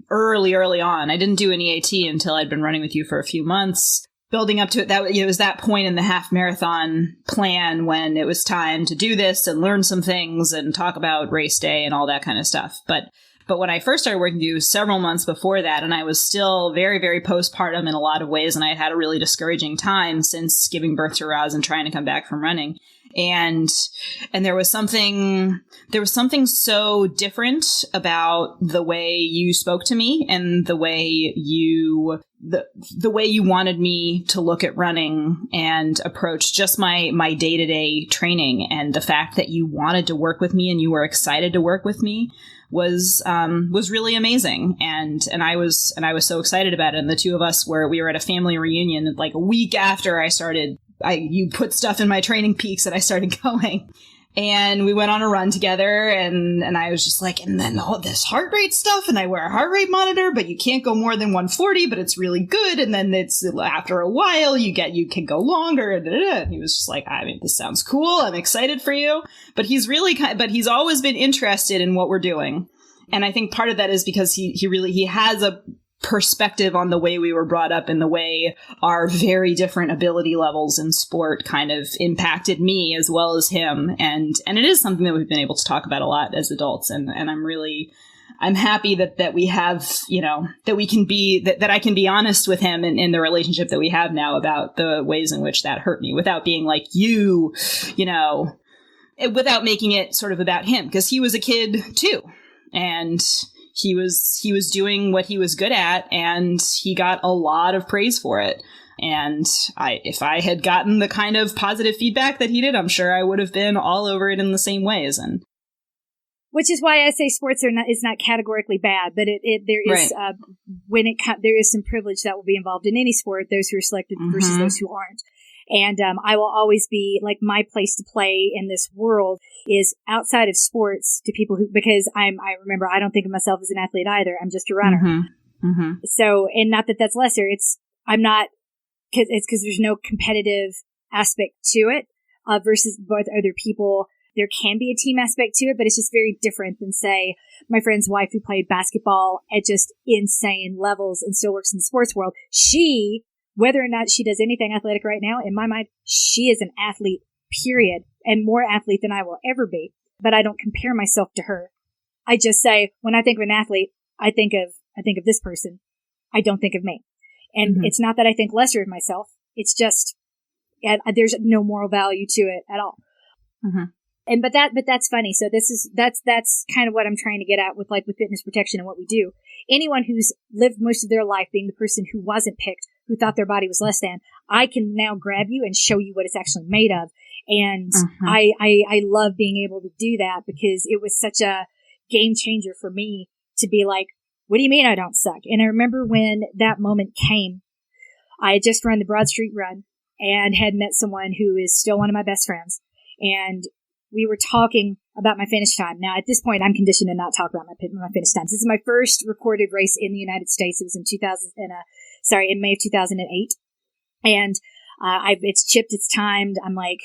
early on. I didn't do an EAT until I'd been running with you for a few months. Building up to it, it was that point in the half marathon plan when it was time to do this and learn some things and talk about race day and all that kind of stuff. But when I first started working with you several months before that, and I was still very, very postpartum in a lot of ways, and I had had a really discouraging time since giving birth to Raz and trying to come back from running. And there was something so different about the way you spoke to me and the way you wanted me to look at running and approach just my day-to-day training. And the fact that you wanted to work with me and you were excited to work with me was really amazing. And I was so excited about it. And the two of us we were at a family reunion like a week after you put stuff in my Training Peaks and I started going, and we went on a run together, and I was just like, and then all this heart rate stuff, and I wear a heart rate monitor, but you can't go more than 140, but it's really good. And then it's after a while you can go longer. And he was just like, I mean, this sounds cool. I'm excited for you. But he's always been interested in what we're doing. And I think part of that is because he has a perspective on the way we were brought up and the way our very different ability levels in sport kind of impacted me as well as him. And it is something that we've been able to talk about a lot as adults. And I'm happy that we have, that we can be, that I can be honest with him in the relationship that we have now about the ways in which that hurt me without being like, without making it sort of about him, because he was a kid too. And he was doing what he was good at, and he got a lot of praise for it. And if I had gotten the kind of positive feedback that he did, I'm sure I would have been all over it in the same ways. And which is why I say sports is not categorically bad, but there is there is some privilege that will be involved in any sport, those who are selected versus those who aren't. And I will always be like, my place to play in this world is outside of sports to people because I remember I don't think of myself as an athlete either. I'm just a runner. So, and not that that's lesser. It's because there's no competitive aspect to it, versus both other people There can be a team aspect to it, but it's just very different than, say, my friend's wife who played basketball at just insane levels and still works in the sports world. She, whether or not she does anything athletic right now, in my mind, she is an athlete, period, and more athlete than I will ever be. But I don't compare myself to her. I just say, when I think of an athlete, I think of this person. I don't think of me. And it's not that I think lesser of myself. It's just, there's no moral value to it at all. And, but that's funny. So that's kind of what I'm trying to get at with fitness protection and what we do. Anyone who's lived most of their life being the person who wasn't picked, who thought their body was less than, I can now grab you and show you what it's actually made of. And I love being able to do that because it was such a game changer for me to be like, what do you mean I don't suck? And I remember when that moment came, I had just run the Broad Street Run and had met someone who is still one of my best friends. And we were talking about my finish time. Now, at this point, I'm conditioned to not talk about my finish times. This is my first recorded race in the United States. It was in May of 2008. And it's chipped, it's timed. I'm like,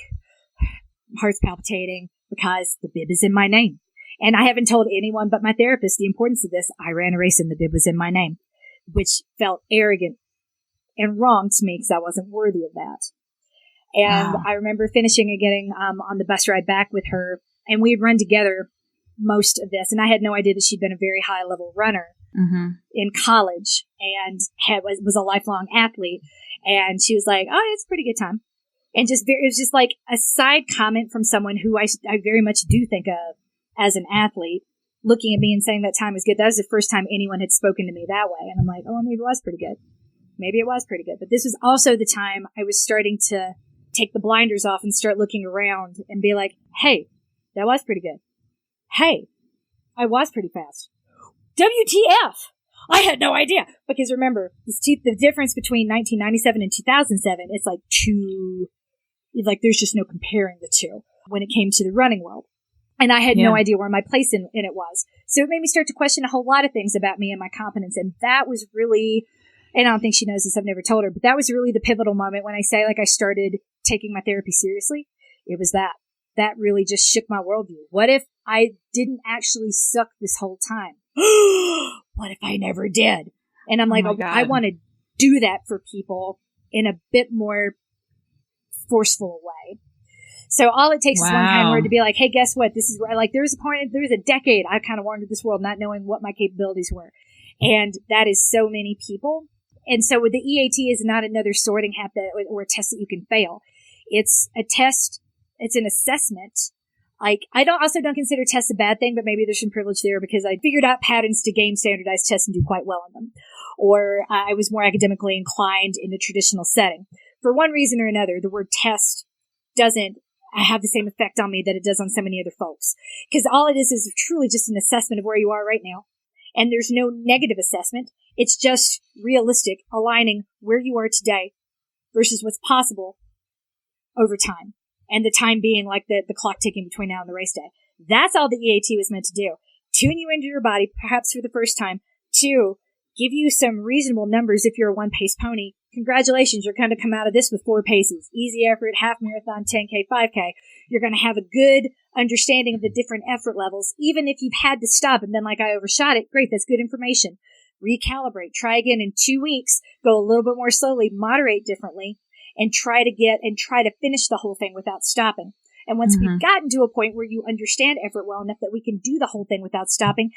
heart's palpitating because the bib is in my name. And I haven't told anyone but my therapist the importance of this. I ran a race and the bib was in my name, which felt arrogant and wrong to me because I wasn't worthy of that. And I remember finishing and getting on the bus ride back with her, and we had run together most of this. And I had no idea that she'd been a very high level runner in college and was a lifelong athlete. And she was like, "Oh, it's a pretty good time." And it was just like a side comment from someone who I very much do think of as an athlete, looking at me and saying that time was good. That was the first time anyone had spoken to me that way. And I'm like, oh, maybe it was pretty good. Maybe it was pretty good. But this was also the time I was starting to take the blinders off and start looking around and be like, hey, that was pretty good. Hey, I was pretty fast. WTF! I had no idea. Because remember, the difference between 1997 and 2007, it's there's just no comparing the two when it came to the running world. And I had no idea where my place in it was. So it made me start to question a whole lot of things about me and my competence. And that was really, and I don't think she knows this, I've never told her, but that was really the pivotal moment when I say I started taking my therapy seriously. It was that. That really just shook my worldview. What if I didn't actually suck this whole time? What if I never did? And I'm like, I want to do that for people in a bit more forceful way. So all it takes is one kind word to be like, hey, guess what? This is where, there's a decade I kind of wandered this world not knowing what my capabilities were. And that is so many people. And so with the EAT is not another sorting hat or a test that you can fail. It's a test. It's an assessment. I also don't consider tests a bad thing, but maybe there's some privilege there because I figured out patterns to game standardized tests and do quite well on them. Or I was more academically inclined in a traditional setting. For one reason or another, the word test doesn't have the same effect on me that it does on so many other folks. Because all it is truly just an assessment of where you are right now. And there's no negative assessment. It's just realistic, aligning where you are today versus what's possible over time. And the time being like the clock ticking between now and the race day. That's all the EAT was meant to do. Tune you into your body, perhaps for the first time. 2, give you some reasonable numbers if you're a 1-pace pony. Congratulations, you're going to come out of this with 4 paces. Easy effort, half marathon, 10K, 5K. You're going to have a good understanding of the different effort levels. Even if you've had to stop and been like, I overshot it, great, that's good information. Recalibrate, try again in 2 weeks, go a little bit more slowly, moderate differently, and try to finish the whole thing without stopping. And once we've gotten to a point where you understand effort well enough that we can do the whole thing without stopping,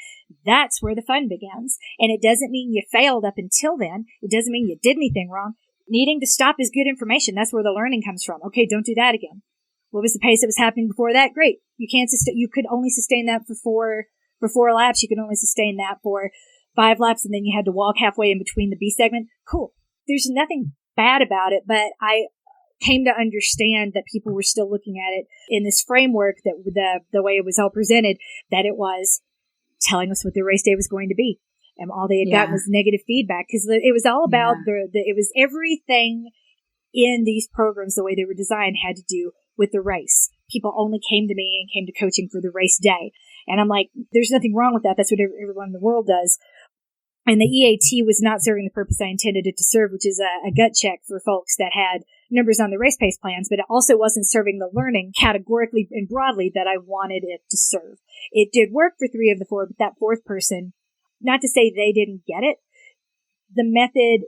that's where the fun begins. And it doesn't mean you failed up until then. It doesn't mean you did anything wrong. Needing to stop is good information. That's where the learning comes from. Okay, don't do that again. What was the pace that was happening before that? Great. You could only sustain that for 4 laps. You could only sustain that for 5 laps, and then you had to walk halfway in between the B segment. Cool. There's nothing bad about it, but I came to understand that people were still looking at it in this framework, that the way it was all presented, that it was telling us what the race day was going to be. And all they had gotten was negative feedback, because it was all about it was everything in these programs, the way they were designed, had to do with the race. People only came to me and came to coaching for the race day. And I'm like, there's nothing wrong with that. That's what everyone in the world does. And the EAT was not serving the purpose I intended it to serve, which is a gut check for folks that had numbers on the race pace plans, but it also wasn't serving the learning categorically and broadly that I wanted it to serve. It did work for 3 of the 4, but that 4th person, not to say they didn't get it, the method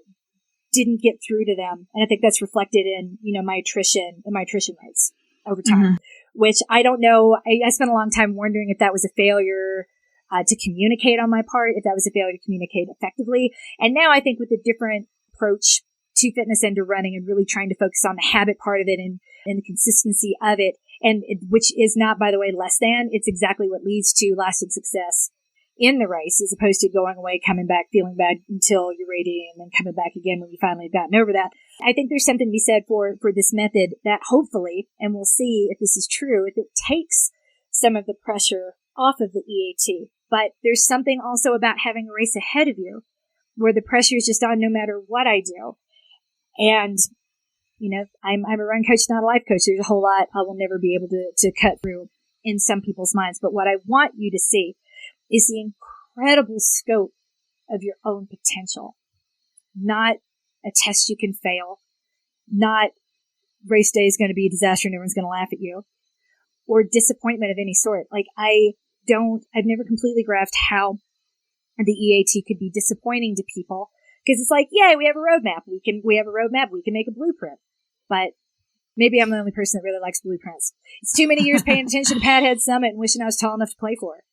didn't get through to them. And I think that's reflected in, my attrition rates over time, which I don't know. I spent a long time wondering if that was a failure to communicate on my part, if that was a failure to communicate effectively. And now I think with a different approach to fitness and to running and really trying to focus on the habit part of it and the consistency of it, which is not, by the way, less than, it's exactly what leads to lasting success in the race, as opposed to going away, coming back, feeling bad until you're ready, and then coming back again when you finally have gotten over that. I think there's something to be said for this method that hopefully, and we'll see if this is true, if it takes some of the pressure off of the EAT. But there's something also about having a race ahead of you where the pressure is just on no matter what I do. And, I'm a run coach, not a life coach. There's a whole lot I will never be able to cut through in some people's minds. But what I want you to see is the incredible scope of your own potential, not a test you can fail, not race day is going to be a disaster and everyone's going to laugh at you, or disappointment of any sort. Like I've never completely grasped how the EAT could be disappointing to people, because it's like, yeah, we have a roadmap. We can make a blueprint, but maybe I'm the only person that really likes blueprints. It's too many years paying attention to Pathead Summit and wishing I was tall enough to play for it.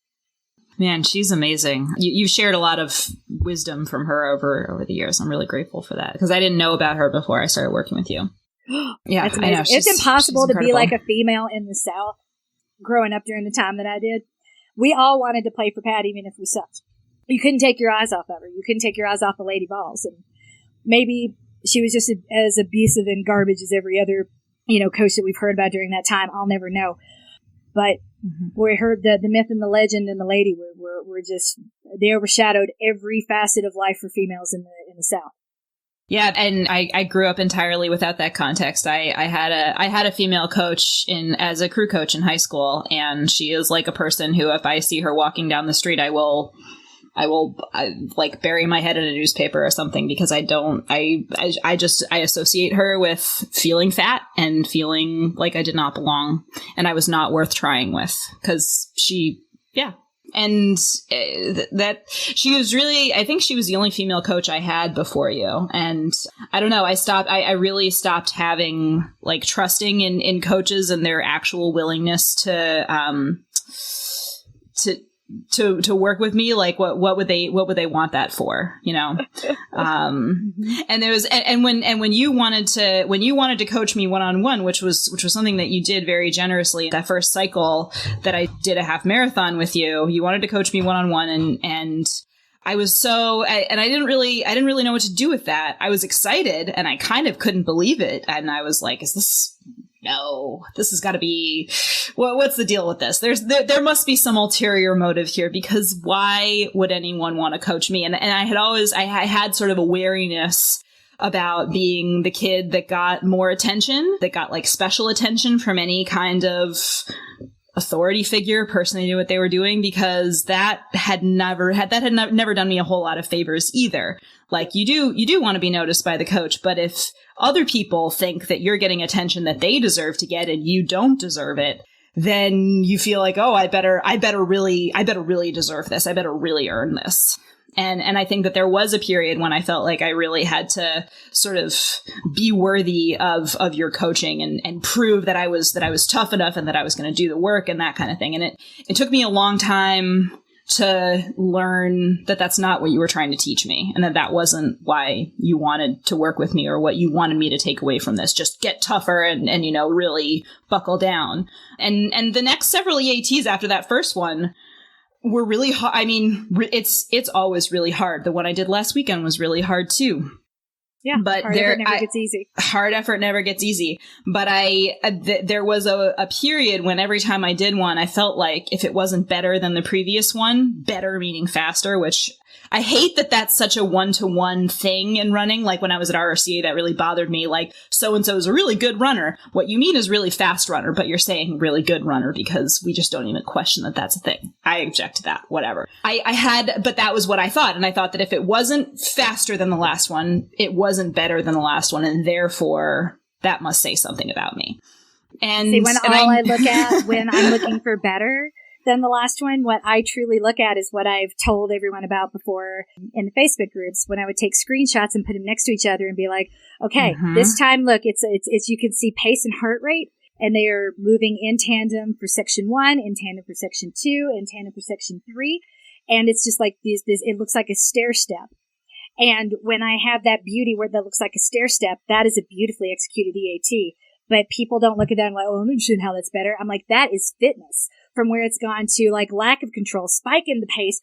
Man, she's amazing. You've shared a lot of wisdom from her over the years. I'm really grateful for that, because I didn't know about her before I started working with you. Yeah, that's amazing. I know. It's impossible to be like a female in the South growing up during the time that I did. We all wanted to play for Pat, even if we sucked. You couldn't take your eyes off of her. You couldn't take your eyes off the Lady Balls. And maybe she was just as abusive and garbage as every other, coach that we've heard about during that time. I'll never know. But we heard the myth and the legend and the lady were just, they overshadowed every facet of life for females in the South. Yeah, and I grew up entirely without that context. I had a female coach as a crew coach in high school, and she is like a person who, if I see her walking down the street, I will like bury my head in a newspaper or something, because I associate her with feeling fat and feeling like I did not belong and I was not worth trying with, because and that she was really, I think she was the only female coach I had before you. And I don't know, I really stopped having like trusting in coaches and their actual willingness to work with me. Like what would they want that for, and there was, and when you wanted to coach me one-on-one, which was something that you did very generously that first cycle that I did a half marathon with you wanted to coach me one-on-one, and I was I didn't really know what to do with that. I was excited and I kind of couldn't believe it. And I was like, this has got to be, what's the deal with this? There must be some ulterior motive here, because why would anyone want to coach me? And I had sort of a wariness about being the kid that got more attention, that got like special attention from any kind of authority figure, person that knew what they were doing, because that had never done me a whole lot of favors either. Like you do want to be noticed by the coach, but if other people think that you're getting attention that they deserve to get and you don't deserve it, then you feel like, oh, I better really deserve this. I better really earn this. And I think that there was a period when I felt like I really had to sort of be worthy of your coaching and prove that I was tough enough and that I was going to do the work and that kind of thing. And it took me a long time to learn that that's not what you were trying to teach me, and that wasn't why you wanted to work with me or what you wanted me to take away from this. Just get tougher and really buckle down. And the next several EATs after that first one were really hard. I mean, it's always really hard. The one I did last weekend was really hard too. Yeah, but hard effort never gets easy. Hard effort never gets easy. But there was a period when every time I did one, I felt like if it wasn't better than the previous one, better meaning faster, which I hate that that's such a one-to-one thing in running. Like when I was at RRCA, that really bothered me. Like, so-and-so is a really good runner. What you mean is really fast runner, but you're saying really good runner because we just don't even question that that's a thing. I object to that, whatever. But that was what I thought. And I thought that if it wasn't faster than the last one, it wasn't better than the last one. And therefore that must say something about me. And see, when I look at when I'm looking for better than the last one, what I truly look at is what I've told everyone about before in the Facebook groups, when I would take screenshots and put them next to each other and be like, okay, this time, look, it's you can see pace and heart rate, and they are moving in tandem for section 1, in tandem for section 2, in tandem for section 3. And it's just like it looks like a stair step. And when I have that beauty where that looks like a stair step, that is a beautifully executed EAT. But people don't look at that and like, oh, I'm interested in how that's better. I'm like, that is fitness. From where it's gone to like lack of control, spike in the pace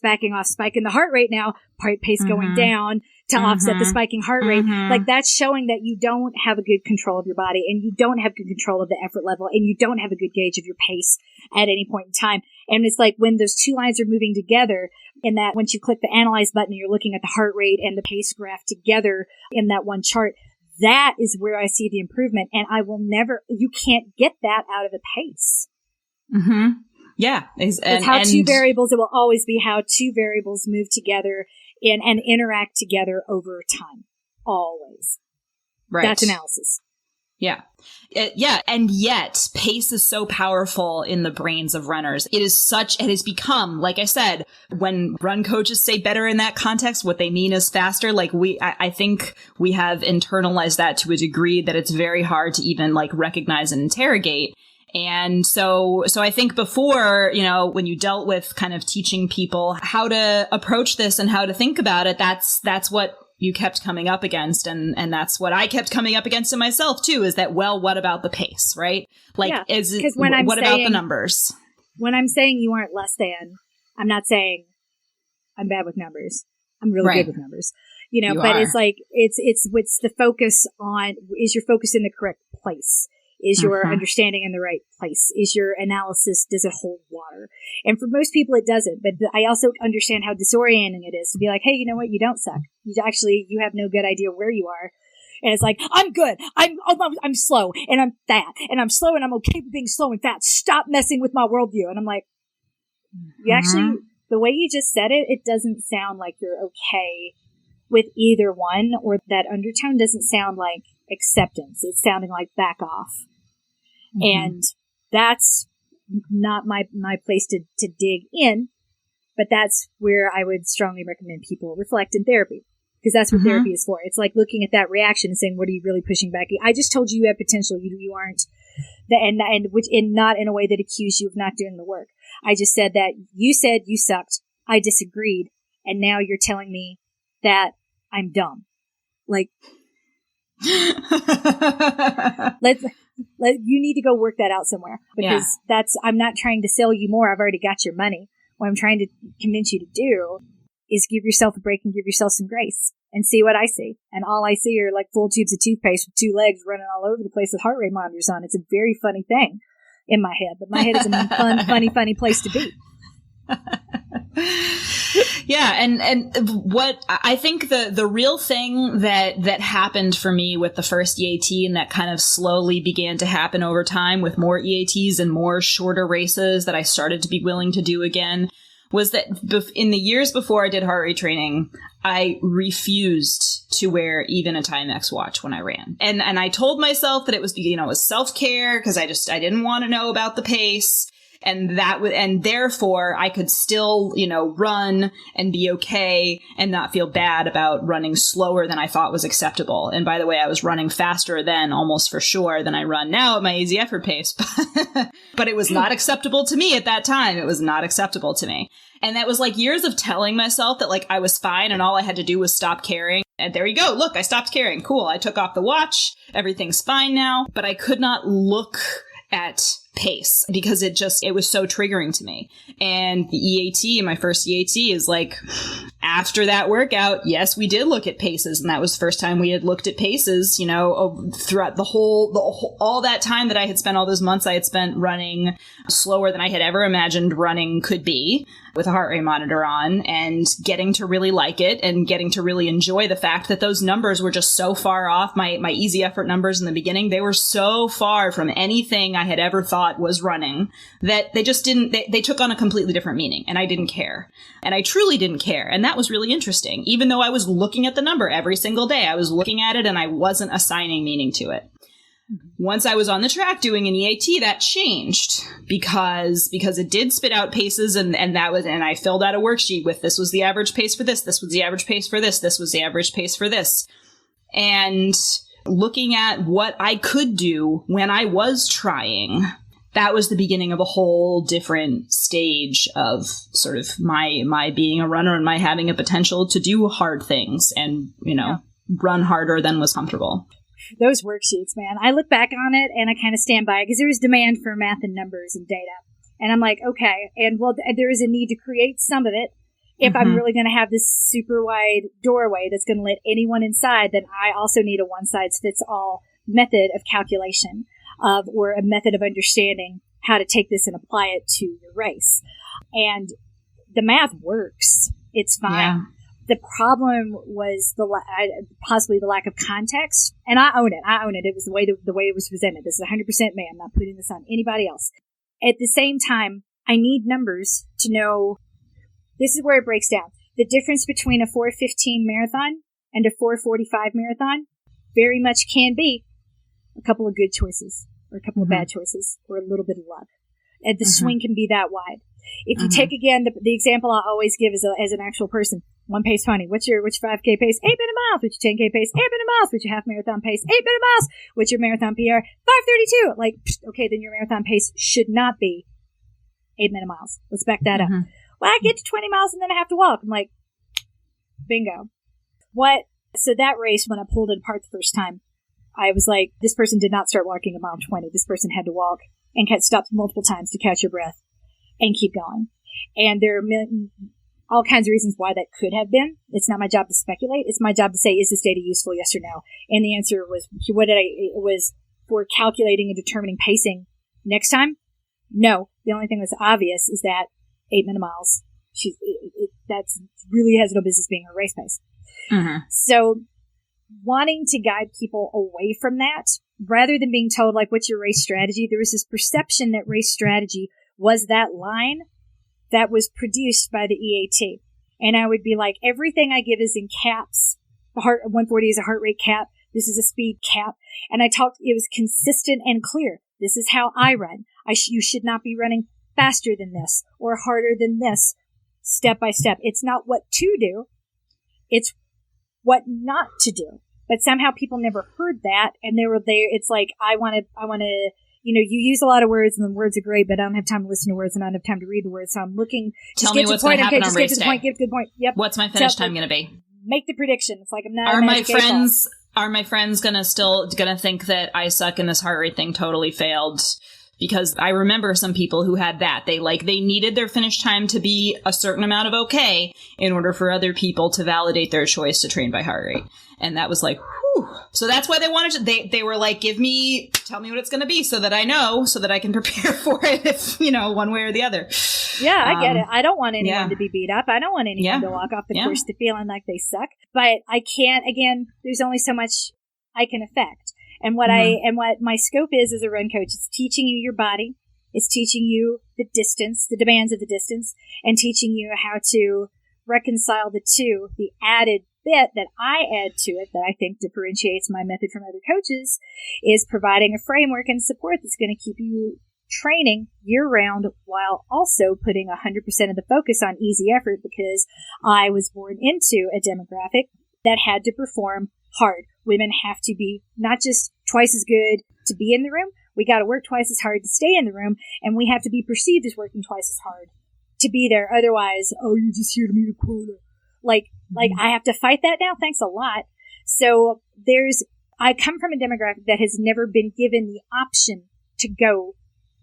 backing off, spike in the heart rate now, pace going down to offset the spiking heart rate. Like that's showing that you don't have a good control of your body, and you don't have good control of the effort level, and you don't have a good gauge of your pace at any point in time. And it's like when those two lines are moving together, in that once you click the analyze button, you're looking at the heart rate and the pace graph together in that one chart. That is where I see the improvement. And you can't get that out of the pace. Yeah. It's how two variables, it will always be how two variables move together and interact together over time. Always. Right. That's analysis. Yeah. And yet pace is so powerful in the brains of runners. It has become, like I said, when run coaches say better in that context, what they mean is faster. Like I think we have internalized that to a degree that it's very hard to even like recognize and interrogate. And so I think before, when you dealt with kind of teaching people how to approach this and how to think about it, that's what you kept coming up against. And that's what I kept coming up against in myself too, is that, well, what about the pace, right? Like, what about the numbers? When I'm saying you aren't less than, I'm not saying I'm bad with numbers. I'm really good with numbers, but it's like, it's the focus on, is your focus in the correct place? Is your understanding in the right place? Is your analysis, does it hold water? And for most people, it doesn't. But I also understand how disorienting it is to be like, hey, you know what? You don't suck. You have no good idea where you are. And it's like, I'm good. I'm slow and I'm fat and I'm slow and I'm okay with being slow and fat. Stop messing with my worldview. And I'm like, you actually, the way you just said it, it doesn't sound like you're okay with either one, or that undertone doesn't sound like acceptance. It's sounding like back off. And that's not my place to dig in, but that's where I would strongly recommend people reflect in therapy, because that's what therapy is for. It's like looking at that reaction and saying, what are you really pushing back? I just told you have potential. You aren't, not in a way that accused you of not doing the work. I just said that you said you sucked. I disagreed. And now you're telling me that I'm dumb. Like, you need to go work that out somewhere, because I'm not trying to sell you more. I've already got your money. What I'm trying to convince you to do is give yourself a break and give yourself some grace and see what I see. And all I see are like full tubes of toothpaste with two legs running all over the place with heart rate monitors on. It's a very funny thing in my head, but my head is a fun, funny place to be. Yeah. And what I think the real thing that happened for me with the first EAT, and that kind of slowly began to happen over time with more EATs and more shorter races that I started to be willing to do again, was that in the years before I did heart rate training, I refused to wear even a Timex watch when I ran. And I told myself that it was, it was self-care, because I didn't want to know about the pace. And therefore I could still, run and be okay and not feel bad about running slower than I thought was acceptable. And by the way, I was running faster then, almost for sure, than I run now at my easy effort pace. But it was not acceptable to me at that time. It was not acceptable to me. And that was like years of telling myself that like I was fine and all I had to do was stop caring. And there you go. Look, I stopped caring. Cool. I took off the watch. Everything's fine now. But I could not look at pace because it was so triggering to me. And the EAT, my first EAT, is like, after that workout, yes, we did look at paces, and that was the first time we had looked at paces, throughout all that time that I had spent, all those months I had spent running slower than I had ever imagined running could be, with a heart rate monitor on, and getting to really like it and getting to really enjoy the fact that those numbers were just so far off. My easy effort numbers in the beginning, they were so far from anything I had ever thought was running that they just they took on a completely different meaning, and I didn't care. And I truly didn't care. And that was really interesting. Even though I was looking at the number every single day, I was looking at it and I wasn't assigning meaning to it. Once I was on the track doing an EAT, that changed because it did spit out paces, and I filled out a worksheet with this was the average pace for this was the average pace for this was the average pace for this. And looking at what I could do when I was trying, that was the beginning of a whole different stage of sort of my being a runner and my having a potential to do hard things and, run harder than was comfortable. Those worksheets, man, I look back on it and I kind of stand by it because there was demand for math and numbers and data. And I'm like, okay, and well, there is a need to create some of it. If I'm really going to have this super wide doorway that's going to let anyone inside, then I also need a one-size-fits-all method of calculation or a method of understanding how to take this and apply it to your race. And the math works. It's fine. Yeah. The problem was possibly the lack of context, and I own it. It was the way it was presented. This is 100% me. I'm not putting this on anybody else. At the same time, I need numbers to know. This is where it breaks down. The difference between a 4:15 marathon and a 4:45 marathon very much can be a couple of good choices or a couple of bad choices or a little bit of luck. And the swing can be that wide. If you take again the example I always give as an actual person. One pace pony. What's your 5K pace? 8 minute miles. What's your 10K pace? 8 minute miles. What's your half marathon pace? 8 minute miles. What's your marathon PR? 5:32. Like, okay, then your marathon pace should not be 8 minute miles. Let's back that up. Well, I get to 20 miles and then I have to walk. I'm like, bingo. So that race, when I pulled it apart the first time, I was like, this person did not start walking at mile 20. This person had to walk and stopped multiple times to catch your breath and keep going. And there are all kinds of reasons why that could have been. It's not my job to speculate. It's my job to say, is this data useful, yes or no? And the answer was, it was for calculating and determining pacing next time. No. The only thing that's obvious is that 8 minute miles, that's really has no business being a race pace. So wanting to guide people away from that, rather than being told, like, what's your race strategy? There was this perception that race strategy was that line that was produced by the EAT. And I would be like, everything I give is in caps. The 140 is a heart rate cap. This is a speed cap. And it was consistent and clear. This is how I run. You should not be running faster than this or harder than this, step by step. It's not what to do. It's what not to do. But somehow people never heard that. And they were there. It's like, I want to, you use a lot of words and the words are great, but I don't have time to listen to words and I don't have time to read the words. So I'm looking. Tell me what's going to happen on race day. Give the point. Yep. What's my finish time going to be? Make the prediction. It's like I'm not. Are my friends gonna think that I suck and this heart rate thing totally failed? Because I remember some people who had that. They needed their finish time to be a certain amount of okay in order for other people to validate their choice to train by heart rate. And that was like, whew. So that's why they wanted to, they were like, tell me what it's going to be so that I know, so that I can prepare for it if, one way or the other. Yeah, I get it. I don't want anyone to be beat up. I don't want anyone to walk off the course to feeling like they suck. But I can't, again, there's only so much I can affect. And what what my scope is as a run coach is teaching you your body. It's teaching you the distance, the demands of the distance, and teaching you how to reconcile the two. The added bit that I add to it that I think differentiates my method from other coaches is providing a framework and support that's going to keep you training year round while also putting 100% of the focus on easy effort, because I was born into a demographic that had to perform hard. Women have to be not just twice as good to be in the room. We got to work twice as hard to stay in the room, and we have to be perceived as working twice as hard to be there. Otherwise, oh, you're just here to meet a quota. Like I have to fight that now. Thanks a lot. So I come from a demographic that has never been given the option to go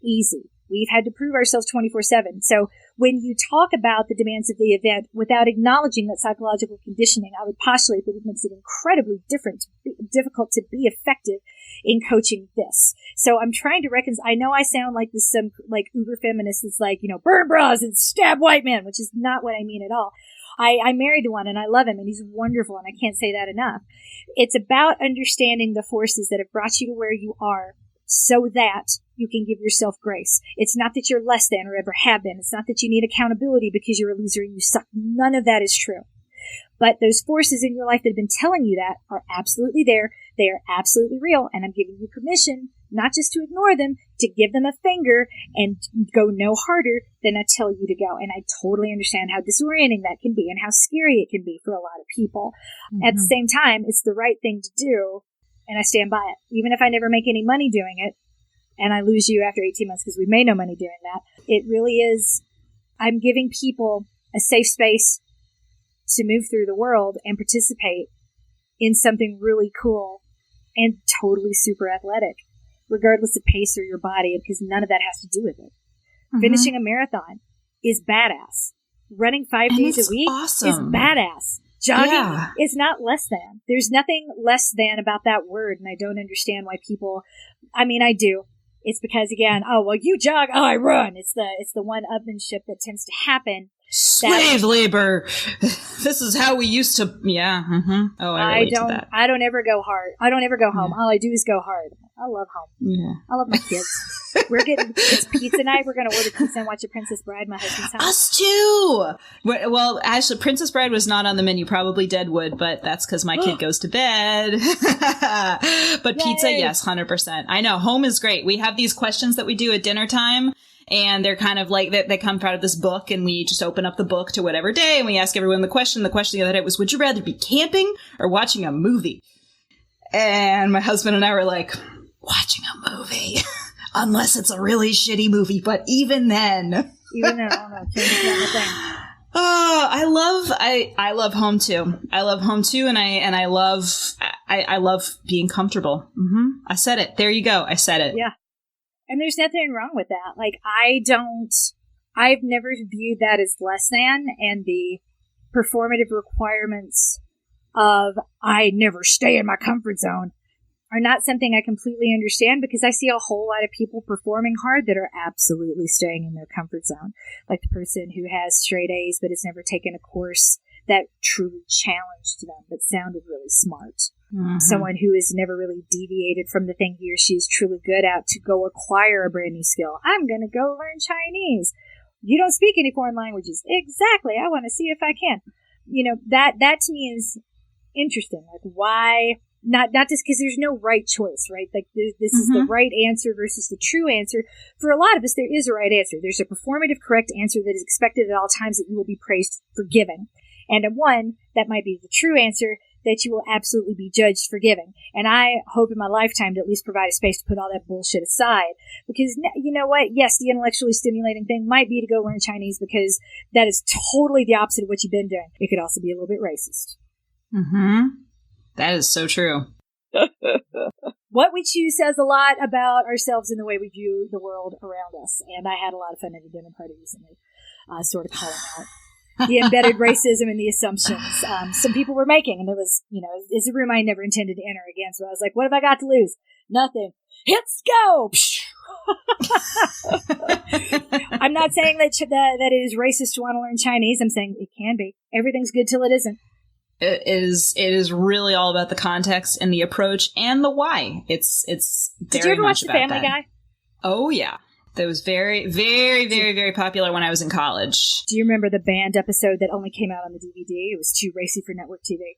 easy. We've had to prove ourselves 24/7. So when you talk about the demands of the event without acknowledging that psychological conditioning, I would postulate that it makes it incredibly difficult to be effective in coaching this. So I'm trying to reconcile. I know I sound like this some like uber feminist is like, burn bras and stab white men, which is not what I mean at all. I married one and I love him and he's wonderful and I can't say that enough. It's about understanding the forces that have brought you to where you are so that you can give yourself grace. It's not that you're less than or ever have been. It's not that you need accountability because you're a loser and you suck. None of that is true. But those forces in your life that have been telling you that are absolutely there. They are absolutely real. And I'm giving you permission not just to ignore them, to give them a finger and go no harder than I tell you to go. And I totally understand how disorienting that can be and how scary it can be for a lot of people. Mm-hmm. At the same time, it's the right thing to do. And I stand by it. Even if I never make any money doing it and I lose you after 18 months because we made no money doing that, it really is, I'm giving people a safe space to move through the world and participate in something really cool and totally super athletic, regardless of pace or your body, because none of that has to do with it. Mm-hmm. Finishing a marathon is badass. Running 5 days a week is badass. Jogging is not less than. There's nothing less than about that word, and I don't understand why people, I mean, I do. It's because, again, oh, well, you jog, oh, I run. It's the one-upmanship that tends to happen. Slave labor. This is how we used to. Yeah. Mm-hmm. Oh, I relate to that. I don't ever go hard. I don't ever go home. All I do is go hard. I love home. Yeah. I love my kids. It's pizza night. We're going to order pizza and watch The Princess Bride. My husband's house. Us too. Well, actually, Princess Bride was not on the menu. Probably Deadwood, but that's because my kid goes to bed. But Yay. Pizza, yes, 100%. I know. Home is great. We have these questions that we do at dinner time. And they're kind of like, they come out of this book, and we just open up the book to whatever day, and we ask everyone the question. The question the other day was, would you rather be camping or watching a movie? And my husband and I were like, watching a movie. Unless it's a really shitty movie, but even then. I don't know. Oh, I love home too. I love home too, and I love being comfortable. Mm-hmm. I said it. There you go. I said it. Yeah. And there's nothing wrong with that. Like, I've never viewed that as less than, and the performative requirements of I never stay in my comfort zone are not something I completely understand, because I see a whole lot of people performing hard that are absolutely staying in their comfort zone. Like the person who has straight A's but has never taken a course that truly challenged them but sounded really smart. Mm-hmm. Someone who has never really deviated from the thing he or she is truly good at to go acquire a brand new skill. I'm going to go learn Chinese. You don't speak any foreign languages. Exactly. I want to see if I can. You know, that to me is interesting. Like, why? Not just because there's no right choice, right? Like, this is the right answer versus the true answer. For a lot of us, there is a right answer. There's a performative correct answer that is expected at all times that you will be praised for giving. And one that might be the true answer that you will absolutely be judged for giving. And I hope in my lifetime to at least provide a space to put all that bullshit aside. Because, you know what? Yes, the intellectually stimulating thing might be to go learn Chinese, because that is totally the opposite of what you've been doing. It could also be a little bit racist. Mm-hmm. That is so true. What we choose says a lot about ourselves and the way we view the world around us. And I had a lot of fun at a dinner party recently, sort of calling out the embedded racism and the assumptions some people were making. And it was, it's a room I never intended to enter again. So I was like, what have I got to lose? Nothing. Let's go! I'm not saying that it is racist to want to learn Chinese. I'm saying it can be. Everything's good till it isn't. It is really all about the context and the approach and the why. It's Did you ever watch The Family Guy? Oh, yeah. That was very, very, very, very popular when I was in college. Do you remember the band episode that only came out on the DVD? It was too racy for network TV.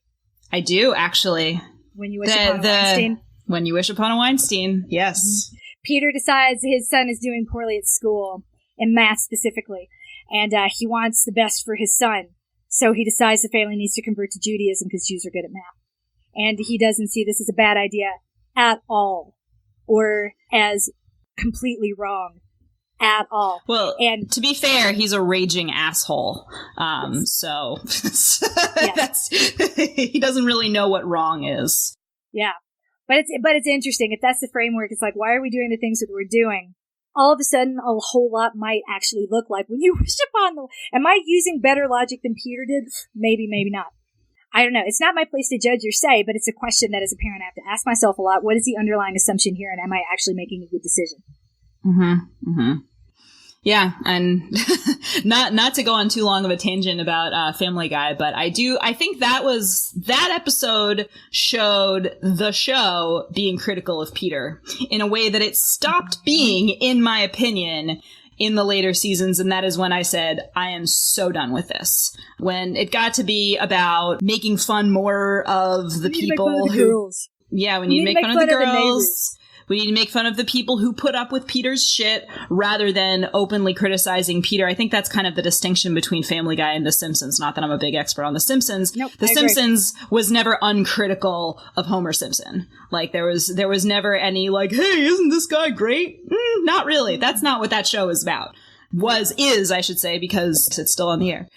I do, actually. When You Wish Upon a Weinstein? When You Wish Upon a Weinstein, yes. Mm-hmm. Peter decides his son is doing poorly at school, in math specifically, and he wants the best for his son. So he decides the family needs to convert to Judaism because Jews are good at math. And he doesn't see this as a bad idea at all, or as completely wrong at all. Well, and to be fair, he's a raging asshole. So that's he doesn't really know what wrong is. Yeah. But it's interesting. If that's the framework, it's like, why are we doing the things that we're doing? All of a sudden, a whole lot might actually look like When You Wish Upon the... Am I using better logic than Peter did? Maybe, maybe not. I don't know. It's not my place to judge or say, but it's a question that as a parent I have to ask myself a lot. What is the underlying assumption here, and am I actually making a good decision? Mm-hmm. Mm-hmm. Yeah, and not to go on too long of a tangent about Family Guy, but I think that episode showed the show being critical of Peter in a way that it stopped being, in my opinion, in the later seasons. And that is when I said, I am so done with this. When it got to be about making fun more of the people who... Yeah, we need to make fun of the girls. We need to make fun of the people who put up with Peter's shit rather than openly criticizing Peter. I think that's kind of the distinction between Family Guy and The Simpsons. Not that I'm a big expert on The Simpsons. Nope, The Simpsons was never uncritical of Homer Simpson. Like there was never any like, hey, isn't this guy great? Not really. That's not what that show is about. Is, I should say, because it's still on the air.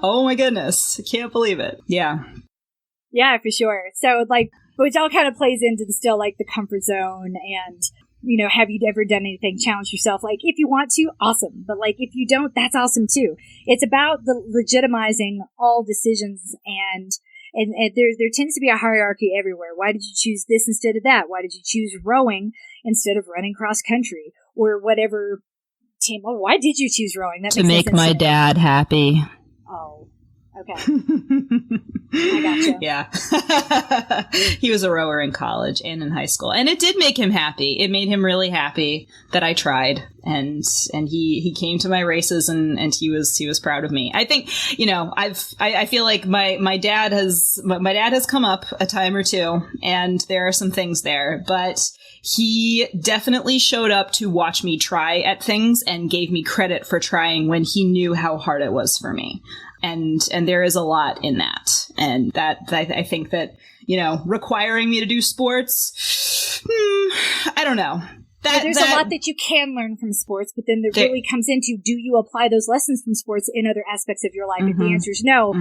Oh my goodness. I can't believe it. Yeah. Yeah, for sure. So like, which all kind of plays into the still like the comfort zone and, you know, have you ever done anything, challenge yourself? Like if you want to, awesome. But like if you don't, that's awesome too. It's about the legitimizing all decisions and there tends to be a hierarchy everywhere. Why did you choose this instead of that? Why did you choose rowing instead of running cross country or whatever team? Oh, why did you choose rowing? That to make my dad happy. Oh, okay. I gotcha. Yeah. He was a rower in college and in high school. And it did make him happy. It made him really happy that I tried. And he came to my races and he was proud of me. I think, you know, I feel like my dad has come up a time or two and there are some things there, but he definitely showed up to watch me try at things and gave me credit for trying when he knew how hard it was for me. And there is a lot in that. And that, I think that, you know, requiring me to do sports, I don't know. There's a lot that you can learn from sports, but then really comes into, do you apply those lessons from sports in other aspects of your life? If the answer is no,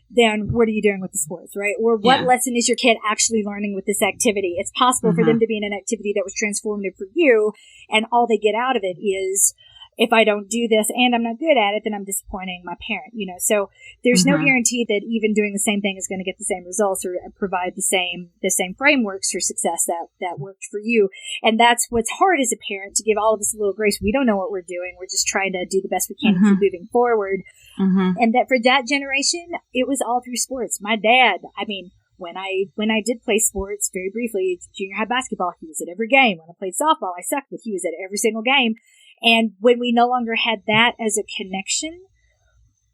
then what are you doing with the sports, right? Or what lesson is your kid actually learning with this activity? It's possible for them to be in an activity that was transformative for you, and all they get out of it is, if I don't do this and I'm not good at it, then I'm disappointing my parent, you know. So there's no guarantee that even doing the same thing is going to get the same results or provide the same frameworks for success that worked for you. And that's what's hard as a parent, to give all of us a little grace. We don't know what we're doing. We're just trying to do the best we can to keep moving forward. And that for that generation, it was all through sports. My dad, I mean, when I did play sports, very briefly, junior high basketball, he was at every game. When I played softball, I sucked, but he was at every single game. And when we no longer had that as a connection,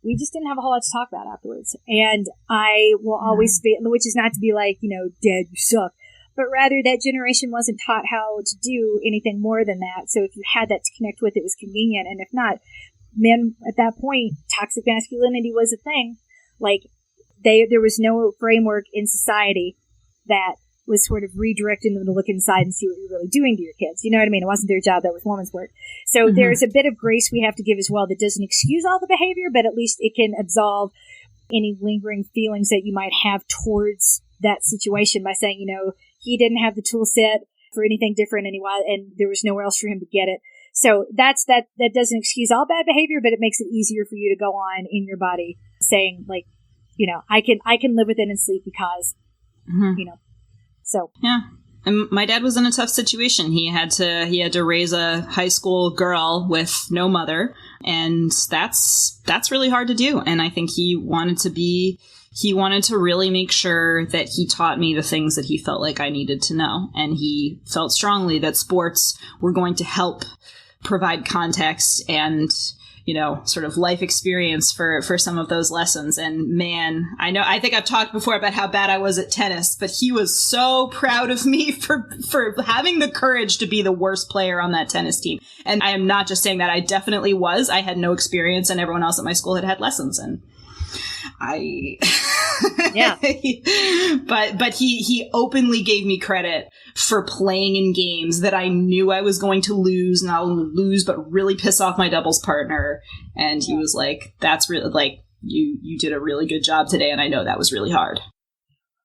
we just didn't have a whole lot to talk about afterwards. And I will always be, which is not to be like, you know, Dad, you suck, but rather that generation wasn't taught how to do anything more than that. So if you had that to connect with, it was convenient. And if not, men at that point, toxic masculinity was a thing. Like there was no framework in society that was sort of redirecting them to look inside and see what you're really doing to your kids. You know what I mean? It wasn't their job. That was woman's work. So there's a bit of grace we have to give as well that doesn't excuse all the behavior, but at least it can absolve any lingering feelings that you might have towards that situation by saying, you know, he didn't have the tool set for anything different and there was nowhere else for him to get it. So that doesn't excuse all bad behavior, but it makes it easier for you to go on in your body saying, like, you know, I can live with it and sleep because, you know. So yeah, and my dad was in a tough situation. He had to raise a high school girl with no mother, and that's really hard to do. And I think he wanted to really make sure that he taught me the things that he felt like I needed to know, and he felt strongly that sports were going to help provide context and, you know, sort of life experience for some of those lessons. And man, I think I've talked before about how bad I was at tennis, but he was so proud of me for having the courage to be the worst player on that tennis team. And I am not just saying that. I definitely was. I had no experience and everyone else at my school had lessons, and yeah. But he openly gave me credit for playing in games that I knew I was going to lose, not only lose, but really piss off my doubles partner. And he was like, that's really, like, you did a really good job today. And I know that was really hard.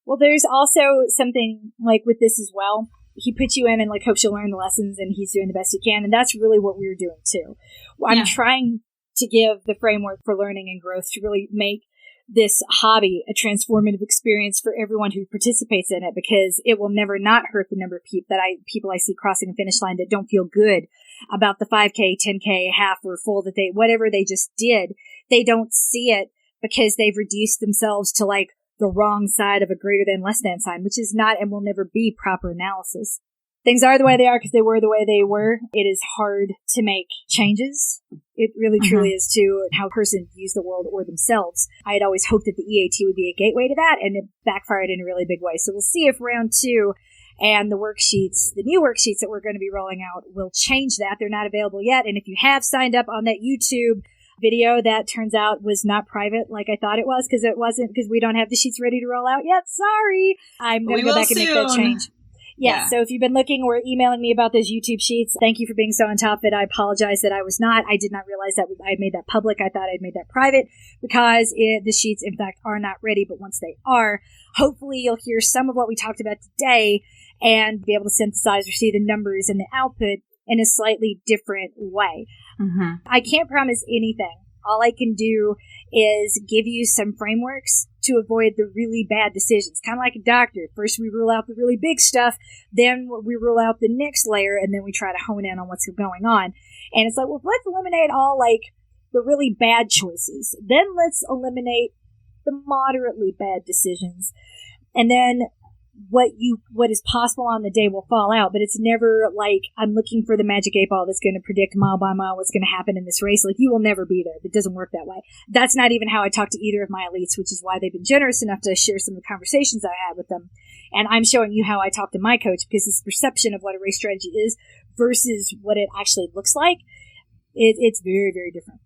Well, there's also something like with this as well. He puts you in and like hopes you'll learn the lessons, and he's doing the best he can. And that's really what we're doing too. I'm trying to give the framework for learning and growth to really make this hobby a transformative experience for everyone who participates in it, because it will never not hurt the number of people I see crossing a finish line that don't feel good about the 5K, 10K, half or full whatever they just did. They don't see it because they've reduced themselves to like the wrong side of a greater than less than sign, which is not and will never be proper analysis. things are the way they are because they were the way they were. It is hard to make changes. It really truly is to how a person views the world or themselves. I had always hoped that the EAT would be a gateway to that, and it backfired in a really big way. So we'll see if round 2 and the worksheets, the new worksheets that we're going to be rolling out, will change that. They're not available yet. And if you have signed up on that YouTube video, that turns out was not private like I thought it was, because it wasn't, because we don't have the sheets ready to roll out yet. Sorry. I'm going to go back and make that change. Yeah, so if you've been looking or emailing me about those YouTube sheets, thank you for being so on top of it. I apologize that I was not. I did not realize that I had made that public. I thought I'd made that private because the sheets, in fact, are not ready. But once they are, hopefully you'll hear some of what we talked about today and be able to synthesize or see the numbers and the output in a slightly different way. I can't promise anything. All I can do is give you some frameworks to avoid the really bad decisions. Kind of like a doctor. First we rule out the really big stuff, then we rule out the next layer, and then we try to hone in on what's going on. And it's like, well, let's eliminate all like the really bad choices. Then let's eliminate the moderately bad decisions. And then what is possible on the day will fall out, but it's never like I'm looking for the magic 8 ball that's going to predict mile by mile what's going to happen in this race. Like, you will never be there. It doesn't work that way. That's not even how I talk to either of my elites, which is why they've been generous enough to share some of the conversations I had with them. And I'm showing you how I talk to my coach, because his perception of what a race strategy is versus what it actually looks like, it's very, very different.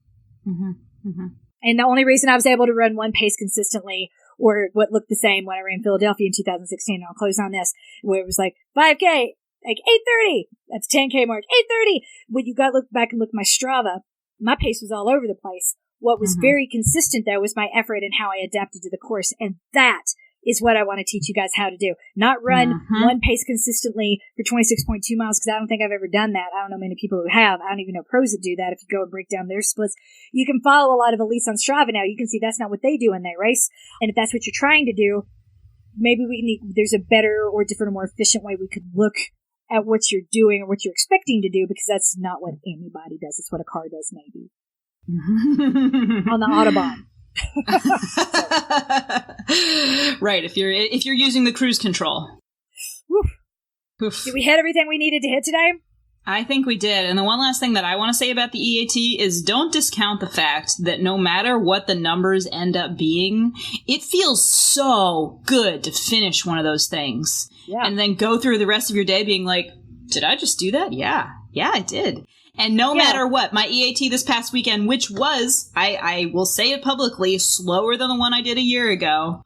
And the only reason I was able to run one pace consistently, or what looked the same when I ran Philadelphia in 2016, and I'll close on this, where it was like 5K, like 8:30. That's 10K mark, 8:30. When you look back and look at my Strava, my pace was all over the place. What was very consistent, though, was my effort and how I adapted to the course. And that is what I want to teach you guys how to do. Not run one pace consistently for 26.2 miles, because I don't think I've ever done that. I don't know many people who have. I don't even know pros that do that. If you go and break down their splits, you can follow a lot of elites on Strava now. You can see that's not what they do when they race. And if that's what you're trying to do, maybe there's a better or different or more efficient way we could look at what you're doing or what you're expecting to do, because that's not what anybody does. It's what a car does, maybe. On the Autobahn. Right, if you're using the cruise control. Did we hit everything we needed to hit today? I think we did. And the one last thing that I want to say about the EAT is don't discount the fact that no matter what the numbers end up being, it feels so good to finish one of those things. Yeah. And then go through the rest of your day being like, did I just do that? Yeah, I did. And no matter what, my EAT this past weekend, which was, I will say it publicly, slower than the one I did a year ago.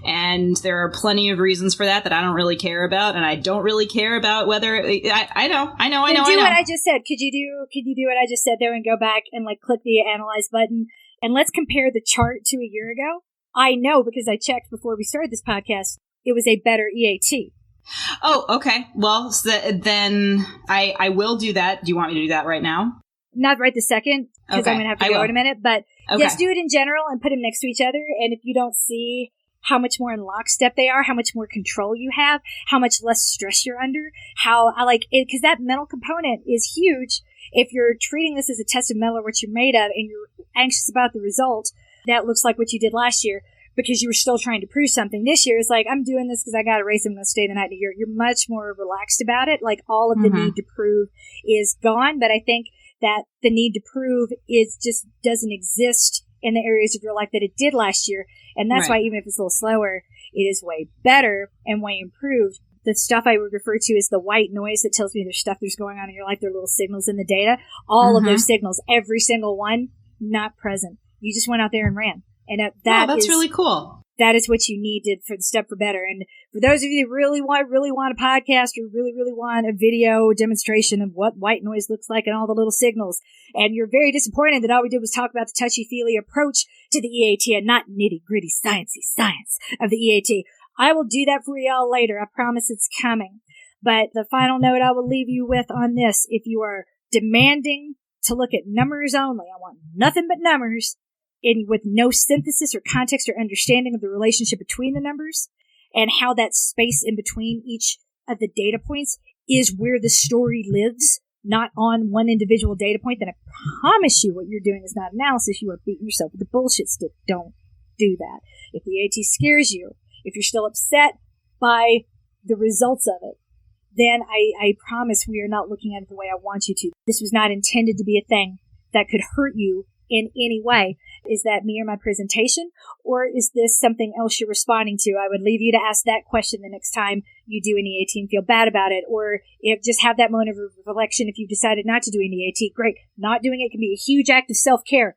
And there are plenty of reasons for that I don't really care about. And I don't really care about whether, I know. Do what I just said. Could you do what I just said there and go back and like click the analyze button? And let's compare the chart to a year ago. I know, because I checked before we started this podcast, it was a better EAT. Oh, okay. Well, then I will do that. Do you want me to do that right now? Not right this second, because I'm going to have to go in a minute. But yes, do it in general and put them next to each other. And if you don't see how much more in lockstep they are, how much more control you have, how much less stress you're under, how I like it, because that mental component is huge. If you're treating this as a test of metal or what you're made of, and you're anxious about the result, that looks like what you did last year, because you were still trying to prove something. This year, it's like, I'm doing this because I got a race, I'm going to stay the night. You're much more relaxed about it. Like, all of the need to prove is gone. But I think that the need to prove just doesn't exist in the areas of your life that it did last year. And that's why, even if it's a little slower, it is way better and way improved. The stuff I would refer to as the white noise that tells me there's stuff that's going on in your life. There are little signals in the data. All of those signals, every single one, not present. You just went out there and ran. And that's really cool. That is what you needed for the Step for Better. And for those of you that really want a podcast, or really want a video demonstration of what white noise looks like and all the little signals, and you're very disappointed that all we did was talk about the touchy-feely approach to the EAT and not nitty-gritty sciencey science of the EAT, I will do that for y'all later. I promise it's coming. But the final note I will leave you with on this, if you are demanding to look at numbers only, I want nothing but numbers, with no synthesis or context or understanding of the relationship between the numbers and how that space in between each of the data points is where the story lives, not on one individual data point, then I promise you what you're doing is not analysis. You are beating yourself with the bullshit stick. Don't do that. If the AT scares you, if you're still upset by the results of it, then I promise we are not looking at it the way I want you to. This was not intended to be a thing that could hurt you in any way. Is that me or my presentation? Or is this something else you're responding to? I would leave you to ask that question the next time you do an EAT and feel bad about it. Or if just have that moment of reflection if you've decided not to do an EAT. Great. Not doing it can be a huge act of self-care.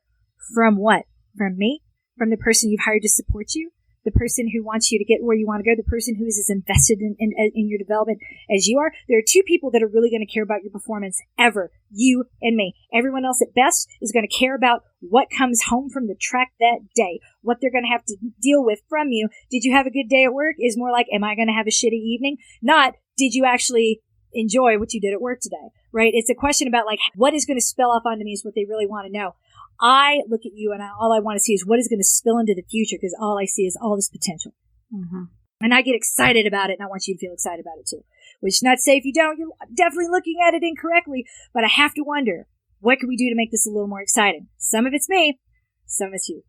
From what? From me? From the person you've hired to support you? The person who wants you to get where you want to go, the person who is as invested in your development as you are. There are two people that are really going to care about your performance ever, you and me. Everyone else at best is going to care about what comes home from the track that day, what they're going to have to deal with from you. Did you have a good day at work? Is more like, am I going to have a shitty evening? Not, did you actually enjoy what you did at work today, right? It's a question about like, what is going to spill off onto me is what they really want to know. I look at you and all I want to see is what is going to spill into the future because all I see is all this potential. Mm-hmm. And I get excited about it and I want you to feel excited about it too. Which is not to say if you don't, you're definitely looking at it incorrectly, but I have to wonder, what can we do to make this a little more exciting? Some of it's me, some of it's you.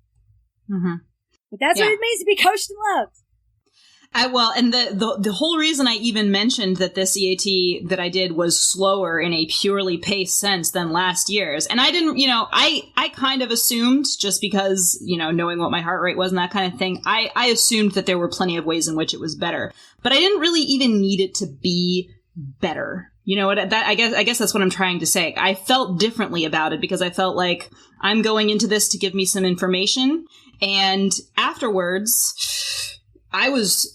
Mm-hmm. But that's what it means to be coached and loved. And the whole reason I even mentioned that this EAT that I did was slower in a purely paced sense than last year's. And I didn't, I kind of assumed just because, knowing what my heart rate was and that kind of thing, I assumed that there were plenty of ways in which it was better, but I didn't really even need it to be better. You know what? I guess that's what I'm trying to say. I felt differently about it because I felt like I'm going into this to give me some information. And afterwards, I was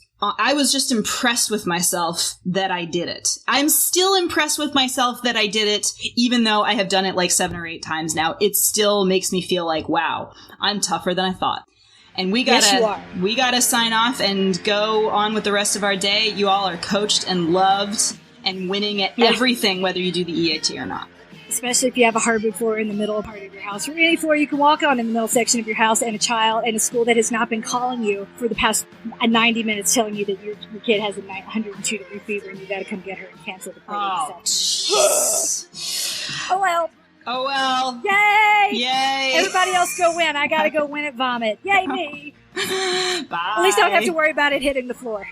just impressed with myself that I did it. I'm still impressed with myself that I did it, even though I have done it like 7 or 8 times now. It still makes me feel like, wow, I'm tougher than I thought. And we gotta sign off and go on with the rest of our day. You all are coached and loved and winning at everything, whether you do the EAT or not. Especially if you have a hardwood floor in the middle part of your house, or any floor you can walk on in the middle section of your house, and a child and a school that has not been calling you for the past 90 minutes telling you that your kid has a 102-degree fever and you got to come get her and cancel the party. Oh well. Yay! Everybody else go win. I got to go win at Vomit. Yay me! Bye. At least I don't have to worry about it hitting the floor.